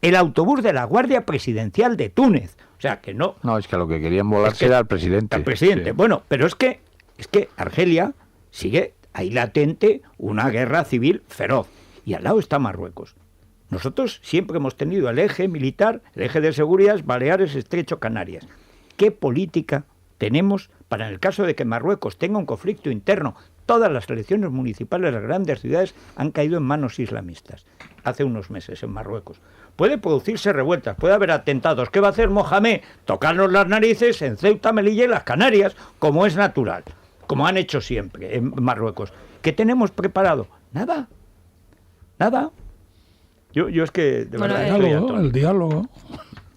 el autobús de la Guardia Presidencial de Túnez. O sea, que no... No, es que lo que querían volarse era al presidente. Al presidente. Sí. Bueno, pero es que Argelia sigue... Hay latente una guerra civil feroz. Y al lado está Marruecos. Nosotros siempre hemos tenido el eje militar, el eje de seguridad, Baleares, Estrecho, Canarias. ¿Qué política tenemos para en el caso de que Marruecos tenga un conflicto interno? Todas las elecciones municipales de las grandes ciudades han caído en manos islamistas. Hace unos meses en Marruecos. Puede producirse revueltas, puede haber atentados. ¿Qué va a hacer Mohamed? Tocarnos las narices en Ceuta, Melilla y las Canarias, como es natural. Como han hecho siempre en Marruecos. ¿Qué tenemos preparado? Nada. Yo es que... De verdad, el diálogo.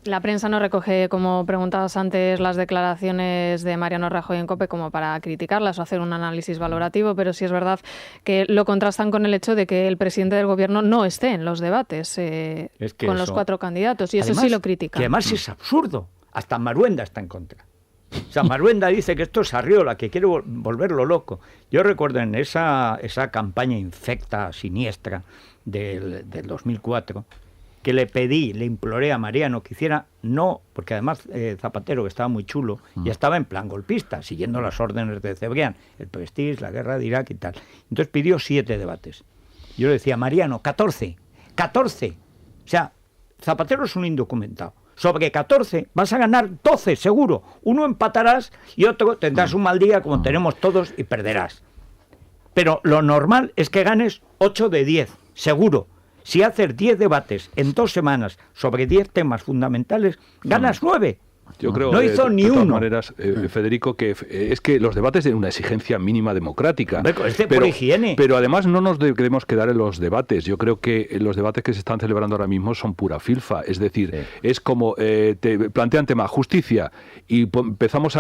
La prensa no recoge, como preguntabas antes, las declaraciones de Mariano Rajoy en COPE como para criticarlas o hacer un análisis valorativo, pero sí es verdad que lo contrastan con el hecho de que el presidente del gobierno no esté en los debates con los 4 candidatos, y además, eso sí lo critican. Que además es absurdo. Hasta Maruenda está en contra. O sea, Maruenda dice que esto es Arriola, que quiere volverlo loco. Yo recuerdo en esa campaña infecta, siniestra del 2004, que le imploré a Mariano que hiciera porque además Zapatero, que estaba muy chulo, ya estaba en plan golpista, siguiendo las órdenes de Cebrián, el Prestige, la guerra de Irak y tal. Entonces pidió 7 debates. Yo le decía, Mariano, 14. O sea, Zapatero es un indocumentado. Sobre 14 vas a ganar 12, seguro. Uno empatarás y otro tendrás un mal día, como tenemos todos, y perderás. Pero lo normal es que ganes 8 de 10, seguro. Si haces 10 debates en 2 semanas sobre 10 temas fundamentales, ganas 9. Yo creo, no hizo ni uno. De todas maneras, Federico, que es que los debates tienen una exigencia mínima democrática. Por higiene. Pero además no nos debemos quedar en los debates. Yo creo que los debates que se están celebrando ahora mismo son pura filfa. Es decir, es como te plantean tema justicia y empezamos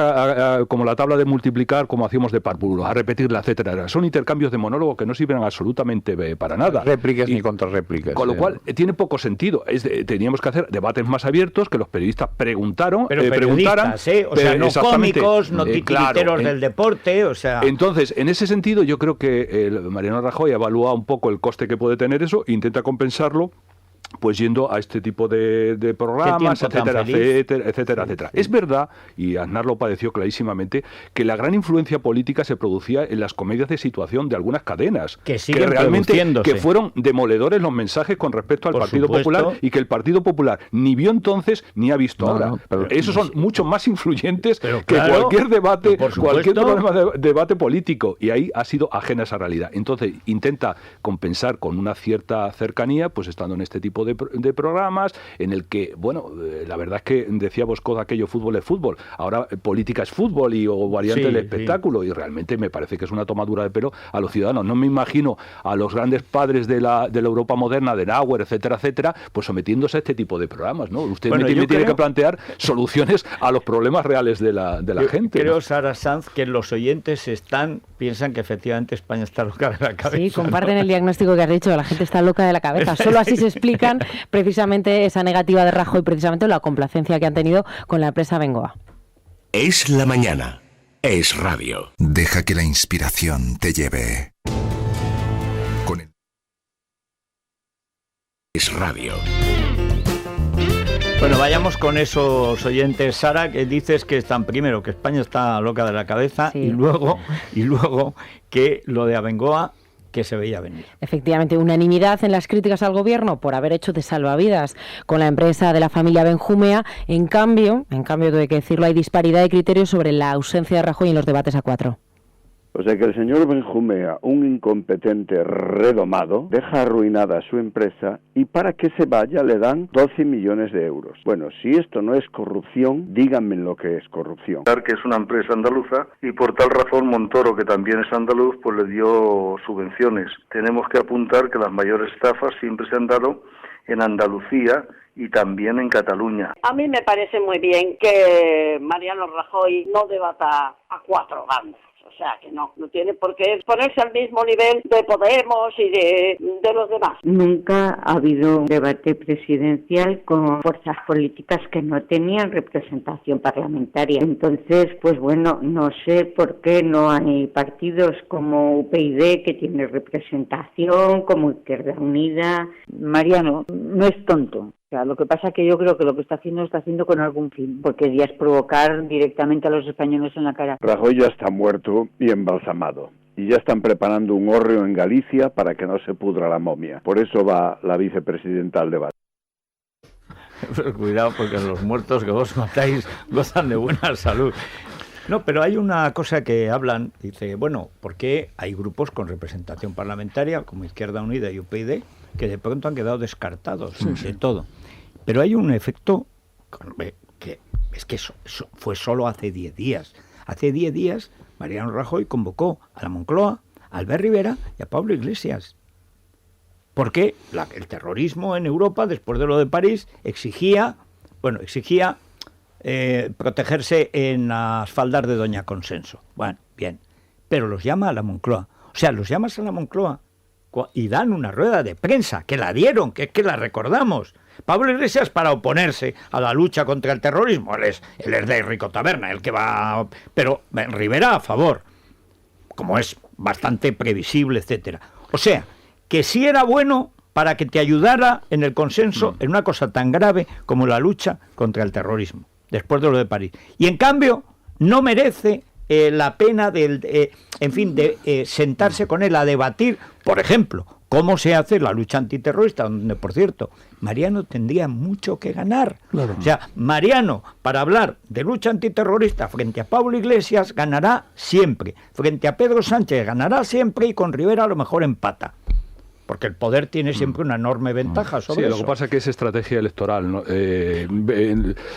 como la tabla de multiplicar, como hacíamos de párvulo, a repetirla, etcétera. Son intercambios de monólogo que no sirven absolutamente para nada. Réplicas ni contrarréplicas. Con lo cual tiene poco sentido. Teníamos que hacer debates más abiertos, que los periodistas preguntaran, preguntaran, o sea, no cómicos, no titiriteros del deporte, o sea... Entonces, en ese sentido, yo creo que Mariano Rajoy evalúa un poco el coste que puede tener eso e intenta compensarlo pues yendo a este tipo de programas, etcétera. Es verdad, y Aznar lo padeció clarísimamente, que la gran influencia política se producía en las comedias de situación de algunas cadenas, que realmente que fueron demoledores los mensajes con respecto al Partido Popular, y que el Partido Popular ni vio entonces ni ha visto ahora. Pero esos son mucho más influyentes que cualquier debate, cualquier programa de debate político, y ahí ha sido ajena esa realidad. Entonces intenta compensar con una cierta cercanía, pues estando en este tipo tipo de programas, en el que, bueno, la verdad es que decía Bosco aquello, fútbol es fútbol, ahora política es fútbol o variante del espectáculo, y realmente me parece que es una tomadura de pelo a los ciudadanos. No me imagino a los grandes padres de la Europa moderna, de Nauer, etcétera, etcétera, pues sometiéndose a este tipo de programas, ¿no? Usted me tiene que plantear soluciones a los problemas reales de la gente. Creo, ¿no? Sara Sanz, que los oyentes piensan que efectivamente España está loca de la cabeza. Sí, comparten el diagnóstico que has dicho, la gente está loca de la cabeza. Solo así se explican precisamente esa negativa de Rajoy, precisamente la complacencia que han tenido con la empresa Bengoa. Es la mañana. Es radio. Deja que la inspiración te lleve. Es radio. Bueno, vayamos con esos oyentes, Sara, que dices que están primero que España está loca de la cabeza, sí, y luego que lo de Abengoa, que se veía venir. Efectivamente, unanimidad en las críticas al gobierno por haber hecho de salvavidas con la empresa de la familia Benjumea. En cambio, tengo que decirlo, hay disparidad de criterios sobre la ausencia de Rajoy en los debates a 4. O sea que el señor Benjumea, un incompetente redomado, deja arruinada su empresa y para que se vaya le dan 12 millones de euros. Bueno, si esto no es corrupción, díganme lo que es corrupción. Que es una empresa andaluza y por tal razón Montoro, que también es andaluz, pues le dio subvenciones. Tenemos que apuntar que las mayores estafas siempre se han dado en Andalucía y también en Cataluña. A mí me parece muy bien que Mariano Rajoy no debata a 4 bandas. O sea, que no tiene por qué ponerse al mismo nivel de Podemos y de los demás. Nunca ha habido un debate presidencial con fuerzas políticas que no tenían representación parlamentaria. Entonces, pues bueno, no sé por qué no hay partidos como UPyD que tiene representación, como Izquierda Unida. Mariano no es tonto. Lo que pasa es que yo creo que lo que está haciendo con algún fin, porque ya es provocar directamente a los españoles en la cara. Rajoy ya está muerto y embalsamado, y ya están preparando un hórreo en Galicia para que no se pudra la momia. Por eso va la vicepresidenta al debate. Pero cuidado, porque los muertos que vos matáis gozan de buena salud. No, pero hay una cosa que hablan, dice, bueno, ¿por qué hay grupos con representación parlamentaria, como Izquierda Unida y UPyD, que de pronto han quedado descartados de todo? Pero hay un efecto que es que eso fue solo hace 10 días. Hace 10 días Mariano Rajoy convocó a la Moncloa, a Albert Rivera y a Pablo Iglesias. Porque el terrorismo en Europa, después de lo de París, exigía protegerse en las faldas de Doña Consenso. Bueno, bien. Pero los llama a la Moncloa. O sea, los llamas a la Moncloa y dan una rueda de prensa, que la dieron, que es que la recordamos. Pablo Iglesias para oponerse a la lucha contra el terrorismo. Él es de Rico Taberna, el que va... Pero Rivera a favor, como es bastante previsible, etcétera. O sea, que sí era bueno para que te ayudara en el consenso en una cosa tan grave como la lucha contra el terrorismo, después de lo de París. Y en cambio, no merece la pena de sentarse con él a debatir, por ejemplo, cómo se hace la lucha antiterrorista, donde, por cierto, Mariano tendría mucho que ganar. Claro. O sea, Mariano, para hablar de lucha antiterrorista frente a Pablo Iglesias, ganará siempre. Frente a Pedro Sánchez ganará siempre y con Rivera a lo mejor empata. Porque el poder tiene siempre una enorme ventaja sobre eso. Lo que pasa es que es estrategia electoral, ¿no? Es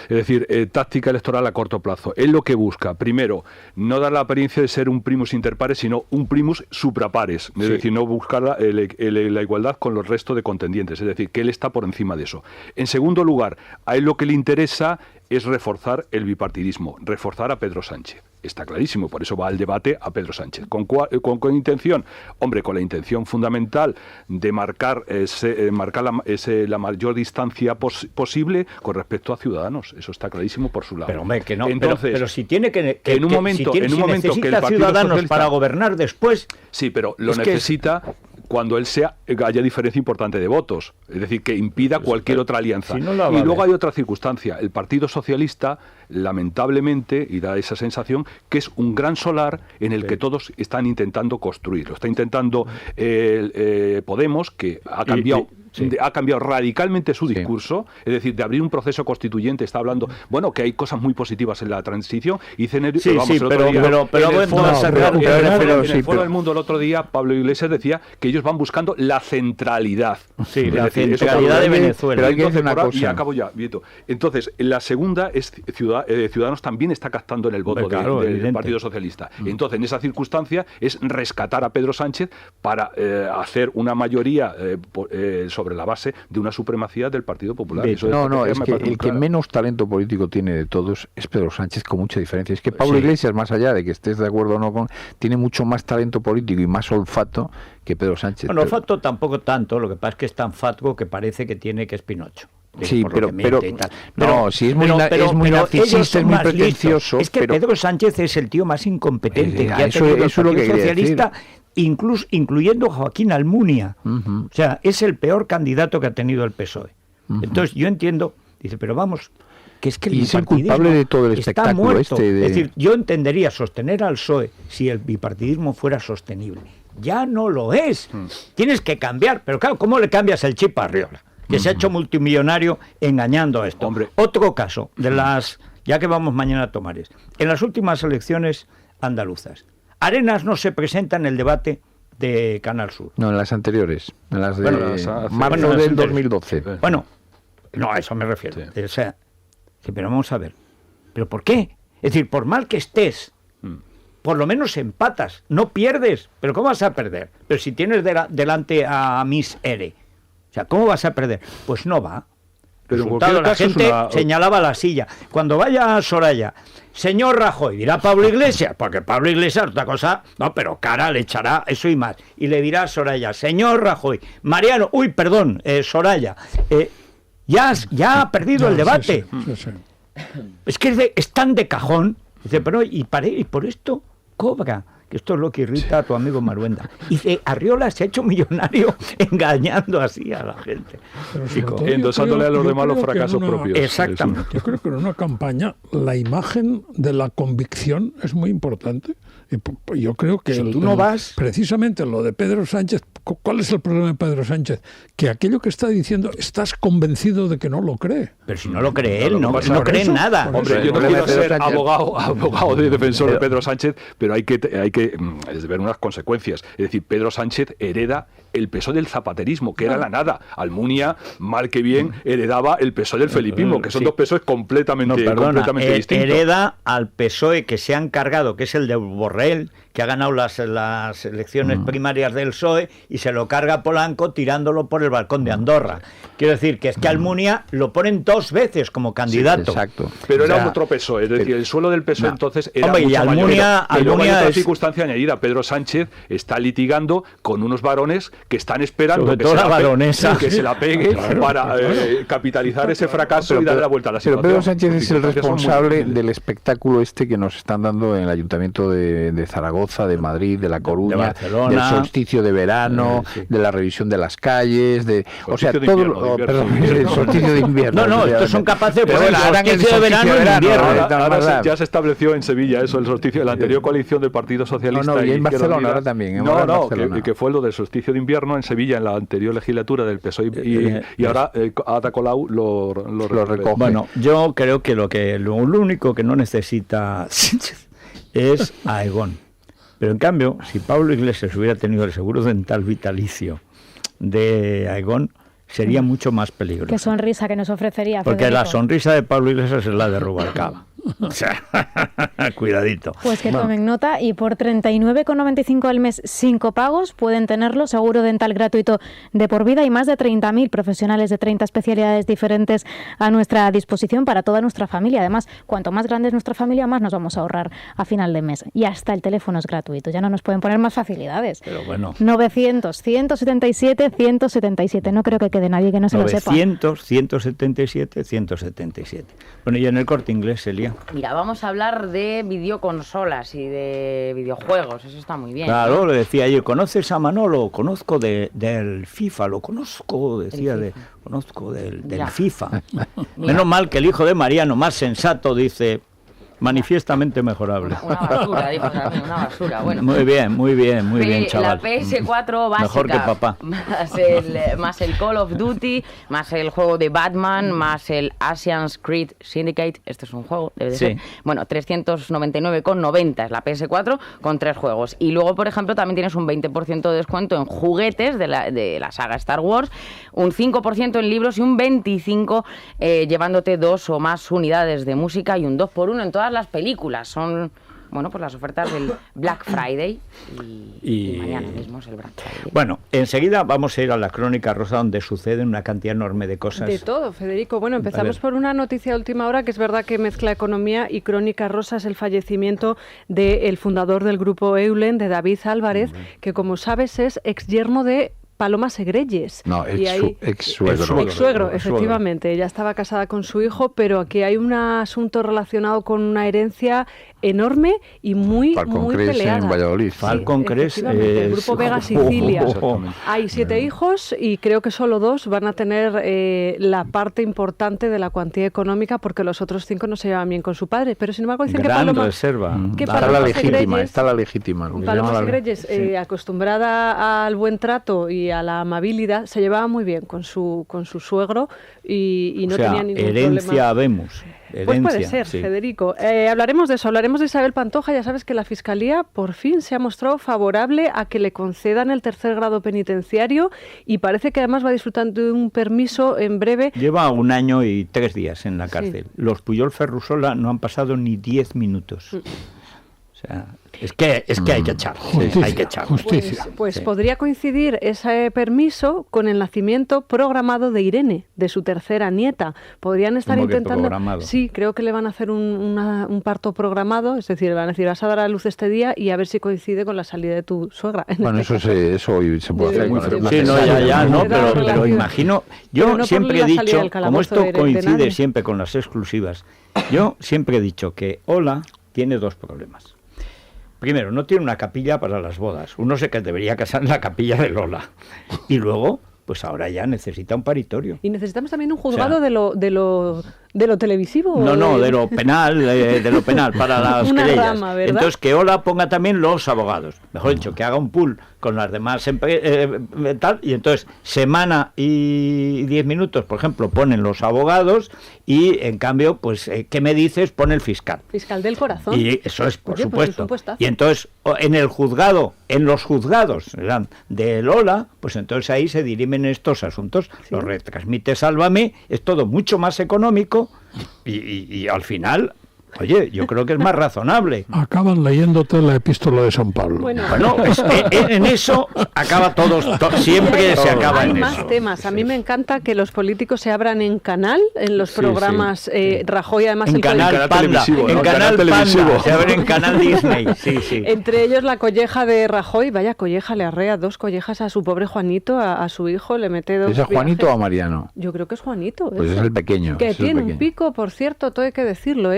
decir, táctica electoral a corto plazo. Él lo que busca, primero, no dar la apariencia de ser un primus inter pares, sino un primus supra pares. Es decir, no buscar la igualdad con los restos de contendientes. Es decir, que él está por encima de eso. En segundo lugar, a él lo que le interesa es reforzar el bipartidismo, reforzar a Pedro Sánchez. Está clarísimo, por eso va al debate a Pedro Sánchez. ¿Con qué intención? Hombre, con la intención fundamental de marcar la mayor distancia posible con respecto a Ciudadanos. Eso está clarísimo por su lado. Pero hombre, que no. Entonces, pero si tiene que en un momento que el Partido Ciudadanos Socialista, para gobernar después. Sí, pero lo necesita cuando él haya diferencia importante de votos, es decir, que impida cualquier otra alianza. Si no y luego hay otra circunstancia, el Partido Socialista, lamentablemente, y da esa sensación, que es un gran solar en el que todos están intentando construir. Lo está intentando Podemos, que ha cambiado ha cambiado radicalmente su discurso, es decir, de abrir un proceso constituyente, está hablando, bueno, que hay cosas muy positivas en la transición, y en el Foro del Mundo el otro día, Pablo Iglesias decía que ellos van buscando la centralidad. Sí, la centralidad de Venezuela. Pero hay que hacer una cosa. Y acabo ya, Vieto. Entonces, la segunda es Ciudadanos también está captando en el voto del Partido Socialista. Entonces, en esa circunstancia es rescatar a Pedro Sánchez para hacer una mayoría sobre la base de una supremacía del Partido Popular. Es que el que menos talento político tiene de todos es Pedro Sánchez, con mucha diferencia. Es que Pablo Iglesias, más allá de que estés de acuerdo o no tiene mucho más talento político y más olfato que Pedro Sánchez. Bueno, olfato tampoco tanto, lo que pasa es que es tan fatuo que parece que tiene que es Pinocho. Sí, pero es muy narcisista, es muy pretencioso. Es que Pedro Sánchez es el tío más incompetente que ha tenido el Partido Socialista, incluyendo Joaquín Almunia. O sea, es el peor candidato que ha tenido el PSOE. Entonces yo entiendo, dice, pero vamos, que es que el bipartidismo culpable de todo el está muerto. Es decir, yo entendería sostener al PSOE si el bipartidismo fuera sostenible. Ya no lo es. Tienes que cambiar, pero claro, ¿cómo le cambias el chip a Arriola? Que se ha hecho multimillonario engañando a esto. Hombre. Otro caso, ya que vamos mañana a tomar en las últimas elecciones andaluzas, Arenas no se presenta en el debate de Canal Sur. No, en las anteriores, en las de marzo del 2012. Bueno, no, a eso me refiero. Sí. O sea, pero vamos a ver, ¿pero por qué? Es decir, por mal que estés, por lo menos empatas, no pierdes. ¿Pero cómo vas a perder? Pero si tienes delante a Miss Ere, o sea, ¿cómo vas a perder? Pues no va. Pero la gente señalaba la silla. Cuando vaya a Soraya, señor Rajoy, dirá Pablo Iglesias, porque Pablo Iglesias otra cosa, no, pero cara le echará eso y más. Y le dirá a Soraya, señor Rajoy, Mariano, Soraya, ya ha perdido el debate. Sí. Es que es tan de cajón. Dice, pero y por esto cobra. Que esto es lo que irrita a tu amigo Maruenda. Y Arriola se ha hecho millonario engañando así a la gente. Endosándole a los demás los fracasos propios. Exactamente. Yo creo que en una campaña la imagen de la convicción es muy importante. Y yo creo que si tú no vas... precisamente lo de Pedro Sánchez, ¿cuál es el problema de Pedro Sánchez? Que aquello que está diciendo estás convencido de que no lo cree. Pero si no lo cree él, no cree en nada. Hombre, yo no quiero ser abogado de defensor de Pedro Sánchez, pero hay que ver unas consecuencias. Es decir, Pedro Sánchez hereda el PSOE del zapaterismo, que era la nada. Almunia, mal que bien, heredaba el PSOE del felipismo, que son dos PSOEs completamente distintos. Hereda al PSOE que se han cargado, que es el de Borrell, que ha ganado las elecciones primarias del PSOE, y se lo carga Polanco tirándolo por el balcón de Andorra. Quiero decir que es que Almunia lo ponen 2 veces como candidato. Sí, exacto. Pero era otro PSOE, es decir, el suelo del PSOE entonces era mucho Almunia es otra circunstancia añadida. Pedro Sánchez está litigando con unos varones que están esperando que se la pegue para capitalizar ese fracaso y darle la vuelta a la situación. Pero Pedro Sánchez es el responsable del espectáculo que nos están dando en el Ayuntamiento de Zaragoza, de Madrid, de La Coruña, de Barcelona, del solsticio de verano, de la revisión de las calles, el solsticio de invierno. No, estos son capaces de poner el solsticio de verano en invierno. Ahora ya se estableció en Sevilla eso, el solsticio de la anterior coalición del Partido Socialista. Y en Barcelona ahora también. Que fue lo del solsticio de invierno en Sevilla en la anterior legislatura del PSOE y ahora Ada Colau lo recoge. Bueno, yo creo que lo único que no necesita es a Aigón. Pero en cambio, si Pablo Iglesias hubiera tenido el seguro dental vitalicio de Aigón, sería mucho más peligroso. Qué sonrisa que nos ofrecería, Porque Federico. la sonrisa de Pablo Iglesias es la de Rubalcaba. O sea, cuidadito. Pues que tomen nota, y por 39,95 al mes sin copagos pueden tenerlo, seguro dental gratuito de por vida, y más de 30.000 profesionales de 30 especialidades diferentes a nuestra disposición para toda nuestra familia. Además, cuanto más grande es nuestra familia, más nos vamos a ahorrar a final de mes. Y hasta el teléfono es gratuito, ya no nos pueden poner más facilidades. Pero bueno. 900-177-177, no creo que quede nadie que no se lo sepa. 900-177-177. Bueno, y en el Corte Inglés, Celia. Mira, vamos a hablar de videoconsolas y de videojuegos, eso está muy bien. Claro, le decía ayer, ¿conoces a Manolo? Conozco del FIFA, lo conozco, decía, conozco del FIFA. Menos mal que el hijo de Mariano, más sensato, dice, Manifiestamente mejorable. Una basura, dijo también, una basura. Bueno, muy bien, chaval. La PS4 básica. Mejor que papá. Más el Call of Duty, más el juego de Batman, más el Assassin's Creed Syndicate. Este es un juego, debe de ser. Bueno, 399,90 es la PS4 con 3 juegos. Y luego, por ejemplo, también tienes un 20% de descuento en juguetes de la saga Star Wars, un 5% en libros y un 25% llevándote 2 o más unidades de música y un 2x1 en todas las películas. Son, bueno, pues las ofertas del Black Friday y mañana mismo es el Black Friday. Bueno, enseguida vamos a ir a la Crónica Rosa, donde suceden una cantidad enorme de cosas. De todo, Federico. Bueno, empezamos por una noticia de última hora, que es verdad que mezcla economía y Crónica Rosa. Es el fallecimiento del fundador del grupo Eulen, de David Álvarez, que como sabes es exyerno de Paloma Segrelles. No, ex-suegro. Ex-suegro, efectivamente. Ella estaba casada con su hijo, pero aquí hay un asunto relacionado con una herencia enorme y muy peleada. En Valladolid. Falcon Crest. El grupo Vega Sicilia. Hay 7 hijos y creo que solo 2 van a tener la parte importante de la cuantía económica, porque los otros 5 no se llevan bien con su padre. Pero sin embargo dicen que Paloma... reserva. Está la legítima. Paloma Segrelles, acostumbrada al buen trato y a la amabilidad, se llevaba muy bien con su suegro y no tenía ningún herencia problema. Vemos. Pues puede ser, sí. Federico. Hablaremos de eso, hablaremos de Isabel Pantoja. Ya sabes que la Fiscalía por fin se ha mostrado favorable a que le concedan el 3er grado penitenciario y parece que además va disfrutando de un permiso en breve. Lleva 1 año y 3 días en la cárcel. Sí. Los Puyol Ferrusola no han pasado ni 10 minutos. O sea, es que hay que echarlo. Hay que echarlo. Justicia. Pues podría coincidir ese permiso con el nacimiento programado de Irene, de su 3ª nieta. Podrían estar intentando... Sí, creo que le van a hacer un parto programado, es decir, le van a decir, vas a dar a luz este día y a ver si coincide con la salida de tu suegra. Bueno, eso hoy se puede hacer. Sí, pero imagino... Yo siempre he dicho, como esto coincide siempre con las exclusivas, yo siempre he dicho que Ola tiene 2 problemas. Primero, no tiene una capilla para las bodas. Uno se que debería casar en la capilla de Lola. Y luego, pues ahora ya necesita un paritorio. Y necesitamos también un juzgado de lo televisivo. No, de lo penal, de lo penal para las una querellas. Rama, ¿verdad? Entonces que Ola ponga también los abogados. Mejor dicho, que haga un pool con las demás tal, y entonces semana y 10 minutos, por ejemplo, ponen los abogados y en cambio, pues, ¿qué me dices? Pone el fiscal. Fiscal del corazón. Y eso es, por supuesto. Y entonces, en el juzgado, en los juzgados de Lola, pues entonces ahí se dirimen estos asuntos. Sí. Los retransmite Sálvame, es todo mucho más económico y al final... Oye, yo creo que es más razonable. Acaban leyéndote la epístola de San Pablo. Bueno, en eso acaba siempre se acaba en eso. Hay más temas. A mí me encanta que los políticos se abran en canal, en los programas Rajoy, además en canal Panda, en canal Panda, se abre en canal Disney. Sí. Entre ellos la colleja de Rajoy, vaya colleja, le arrea 2 collejas a su pobre Juanito, a su hijo, le mete 2 ¿Es Juanito o Mariano? Yo creo que es Juanito. Pues es el pequeño. Que tiene un pico, por cierto, todo hay que decirlo,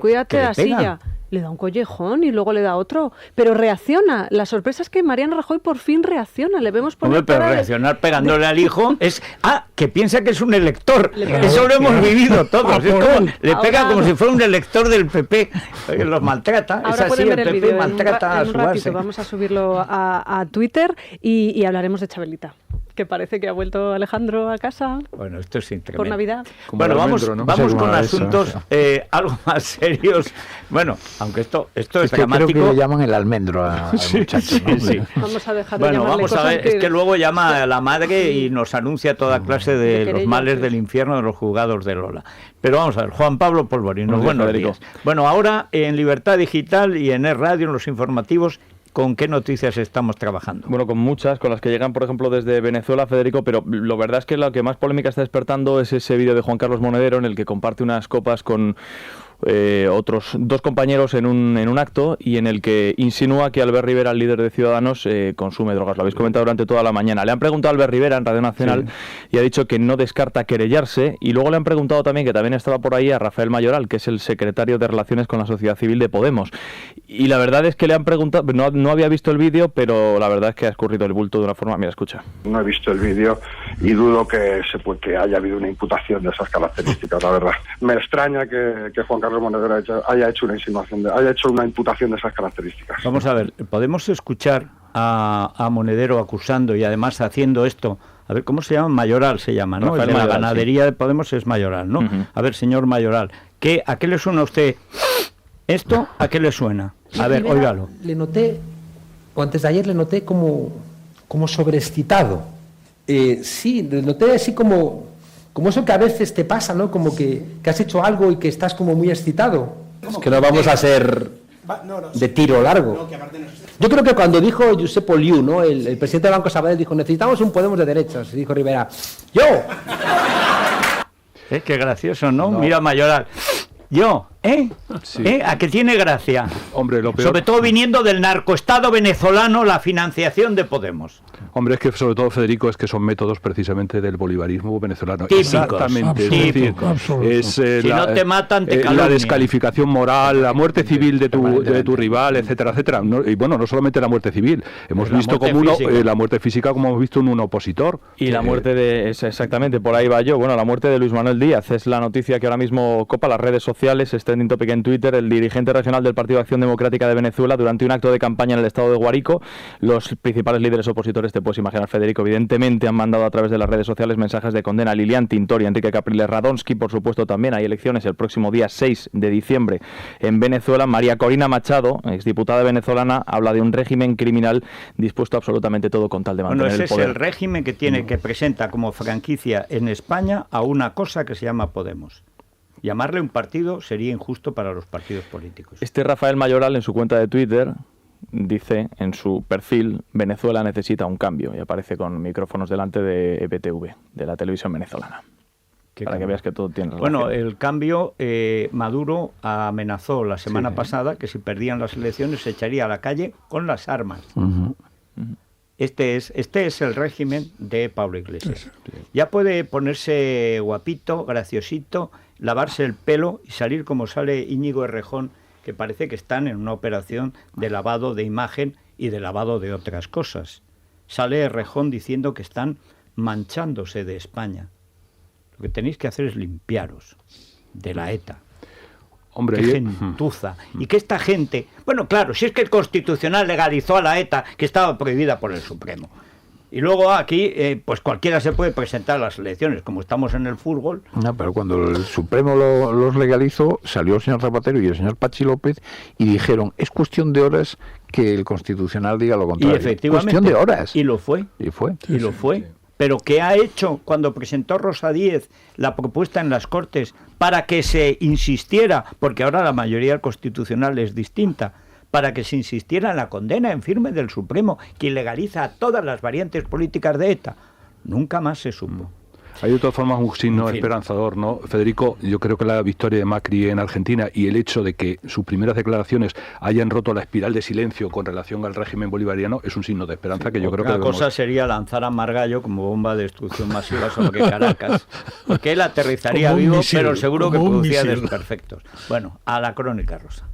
cuídate de la silla. Le da un collejón y luego le da otro. Pero reacciona. La sorpresa es que Mariano Rajoy por fin reacciona. Le vemos por pero reaccionar pegándole al hijo es... que piensa que es un elector. Eso lo hemos vivido todos. Le pega como si fuera un elector del PP. Los maltrata. Ahora es así, el PP maltrata a su base. Vamos a subirlo a Twitter y hablaremos de Chabelita. Que parece que ha vuelto Alejandro a casa. Bueno, esto es tremendo. Por Navidad. Bueno, vamos con asuntos algo más serios. Bueno, aunque esto es dramático. Creo que le llaman el almendro al muchacho, ¿no? Sí. Vamos a dejar de llamarle vamos a ver, es que luego llama a la madre y nos anuncia toda clase de los males del infierno de los juzgados de Lola. Pero vamos a ver, Juan Pablo Polvorino, buenos días. Bueno, ahora en Libertad Digital y en Radio, en los informativos, ¿con qué noticias estamos trabajando? Bueno, con muchas, con las que llegan, por ejemplo, desde Venezuela, Federico, pero lo verdad es que lo que más polémica está despertando es ese vídeo de Juan Carlos Monedero en el que comparte unas copas con otros 2 compañeros en un acto y en el que insinúa que Albert Rivera, el líder de Ciudadanos, consume drogas. Lo habéis comentado durante toda la mañana. Le han preguntado a Albert Rivera en Radio Nacional y ha dicho que no descarta querellarse, y luego le han preguntado también, que también estaba por ahí, a Rafael Mayoral, que es el secretario de Relaciones con la Sociedad Civil de Podemos. Y la verdad es que le han preguntado, no había visto el vídeo, pero la verdad es que ha escurrido el bulto de una forma... Mira, escucha. No he visto el vídeo y dudo que haya habido una imputación de esas características, la verdad. Me extraña que Juan Carlos Monedero haya hecho una imputación de esas características. Vamos a ver, podemos escuchar a Monedero acusando y además haciendo esto. A ver, ¿cómo se llama? Mayoral se llama, ¿no? El de la ganadería de Podemos es Mayoral, ¿no? A ver, señor Mayoral, ¿a qué le suena a usted esto? ¿A qué le suena? A ver, óigalo. Le noté, o antes de ayer le noté como sobreexcitado. Sí, le noté así como eso que a veces te pasa, ¿no? Como que has hecho algo y que estás como muy excitado. Es que no vamos a ser de tiro largo. Yo creo que cuando dijo Josep Oliu, ¿no? El presidente del Banco Sabadell dijo, necesitamos un Podemos de derechas. Y dijo Rivera, ¡yo! Qué gracioso, ¿no? Mira, Mayoral. Yo, Sí. ¿A que tiene gracia? Hombre, lo peor... Sobre todo viniendo del narcoestado venezolano, la financiación de Podemos. Hombre, es que sobre todo, Federico, es que son métodos precisamente del bolivarismo venezolano. Típicos. Exactamente. Es decir, si no te matan, te calumnian. La descalificación moral, la muerte civil de tu rival, etcétera, etcétera. Y bueno, no solamente la muerte civil. Hemos visto como la muerte física, como hemos visto en un opositor. Y la muerte exactamente, por ahí va yo. Bueno, la muerte de Luis Manuel Díaz es la noticia que ahora mismo copa las redes sociales, es trending topic en Twitter. El dirigente regional del Partido de Acción Democrática de Venezuela, durante un acto de campaña en el estado de Guárico, los principales líderes opositores, te puedes imaginar, Federico, evidentemente han mandado a través de las redes sociales mensajes de condena a Lilian Tintori, Enrique Capriles Radonsky. Por supuesto, también hay elecciones el próximo día 6 de diciembre en Venezuela. María Corina Machado, exdiputada venezolana, habla de un régimen criminal dispuesto a absolutamente todo con tal de mantener el poder. Ese es el régimen que presenta como franquicia en España a una cosa que se llama Podemos. Llamarle un partido sería injusto para los partidos políticos. Rafael Mayoral, en su cuenta de Twitter, dice en su perfil: Venezuela necesita un cambio, y aparece con micrófonos delante de EPTV, de la televisión venezolana. Para que veas que todo tiene relación. Bueno, el cambio, Maduro amenazó la semana pasada que si perdían las elecciones se echaría a la calle con las armas. Este es el régimen de Pablo Iglesias. Ya puede ponerse guapito, graciosito, lavarse el pelo y salir como sale Íñigo Errejón, que parece que están en una operación de lavado de imagen y de lavado de otras cosas. Sale Errejón diciendo que están manchándose de España. Lo que tenéis que hacer es limpiaros de la ETA. Hombre, qué gentuza. Y que esta gente... Bueno, claro, si es que el Constitucional legalizó a la ETA, que estaba prohibida por el Supremo. Y luego aquí, pues cualquiera se puede presentar a las elecciones, como estamos en el fútbol. No, pero cuando el Supremo los legalizó, salió el señor Zapatero y el señor Pachi López y dijeron, es cuestión de horas que el Constitucional diga lo contrario. Y efectivamente. Cuestión de horas. Y lo fue. Y lo fue. Pero ¿qué ha hecho cuando presentó Rosa Díez la propuesta en las Cortes para que se insistiera, porque ahora la mayoría constitucional es distinta, para que se insistiera en la condena en firme del Supremo, que ilegaliza todas las variantes políticas de ETA? Nunca más se supo. Hay de todas formas un signo esperanzador, ¿no? Federico, yo creo que la victoria de Macri en Argentina y el hecho de que sus primeras declaraciones hayan roto la espiral de silencio con relación al régimen bolivariano es un signo de esperanza que yo creo que debemos... Una cosa sería lanzar a Margallo como bomba de destrucción masiva sobre Caracas, porque él aterrizaría vivo, pero seguro que producía desperfectos. Bueno, a la crónica rosa.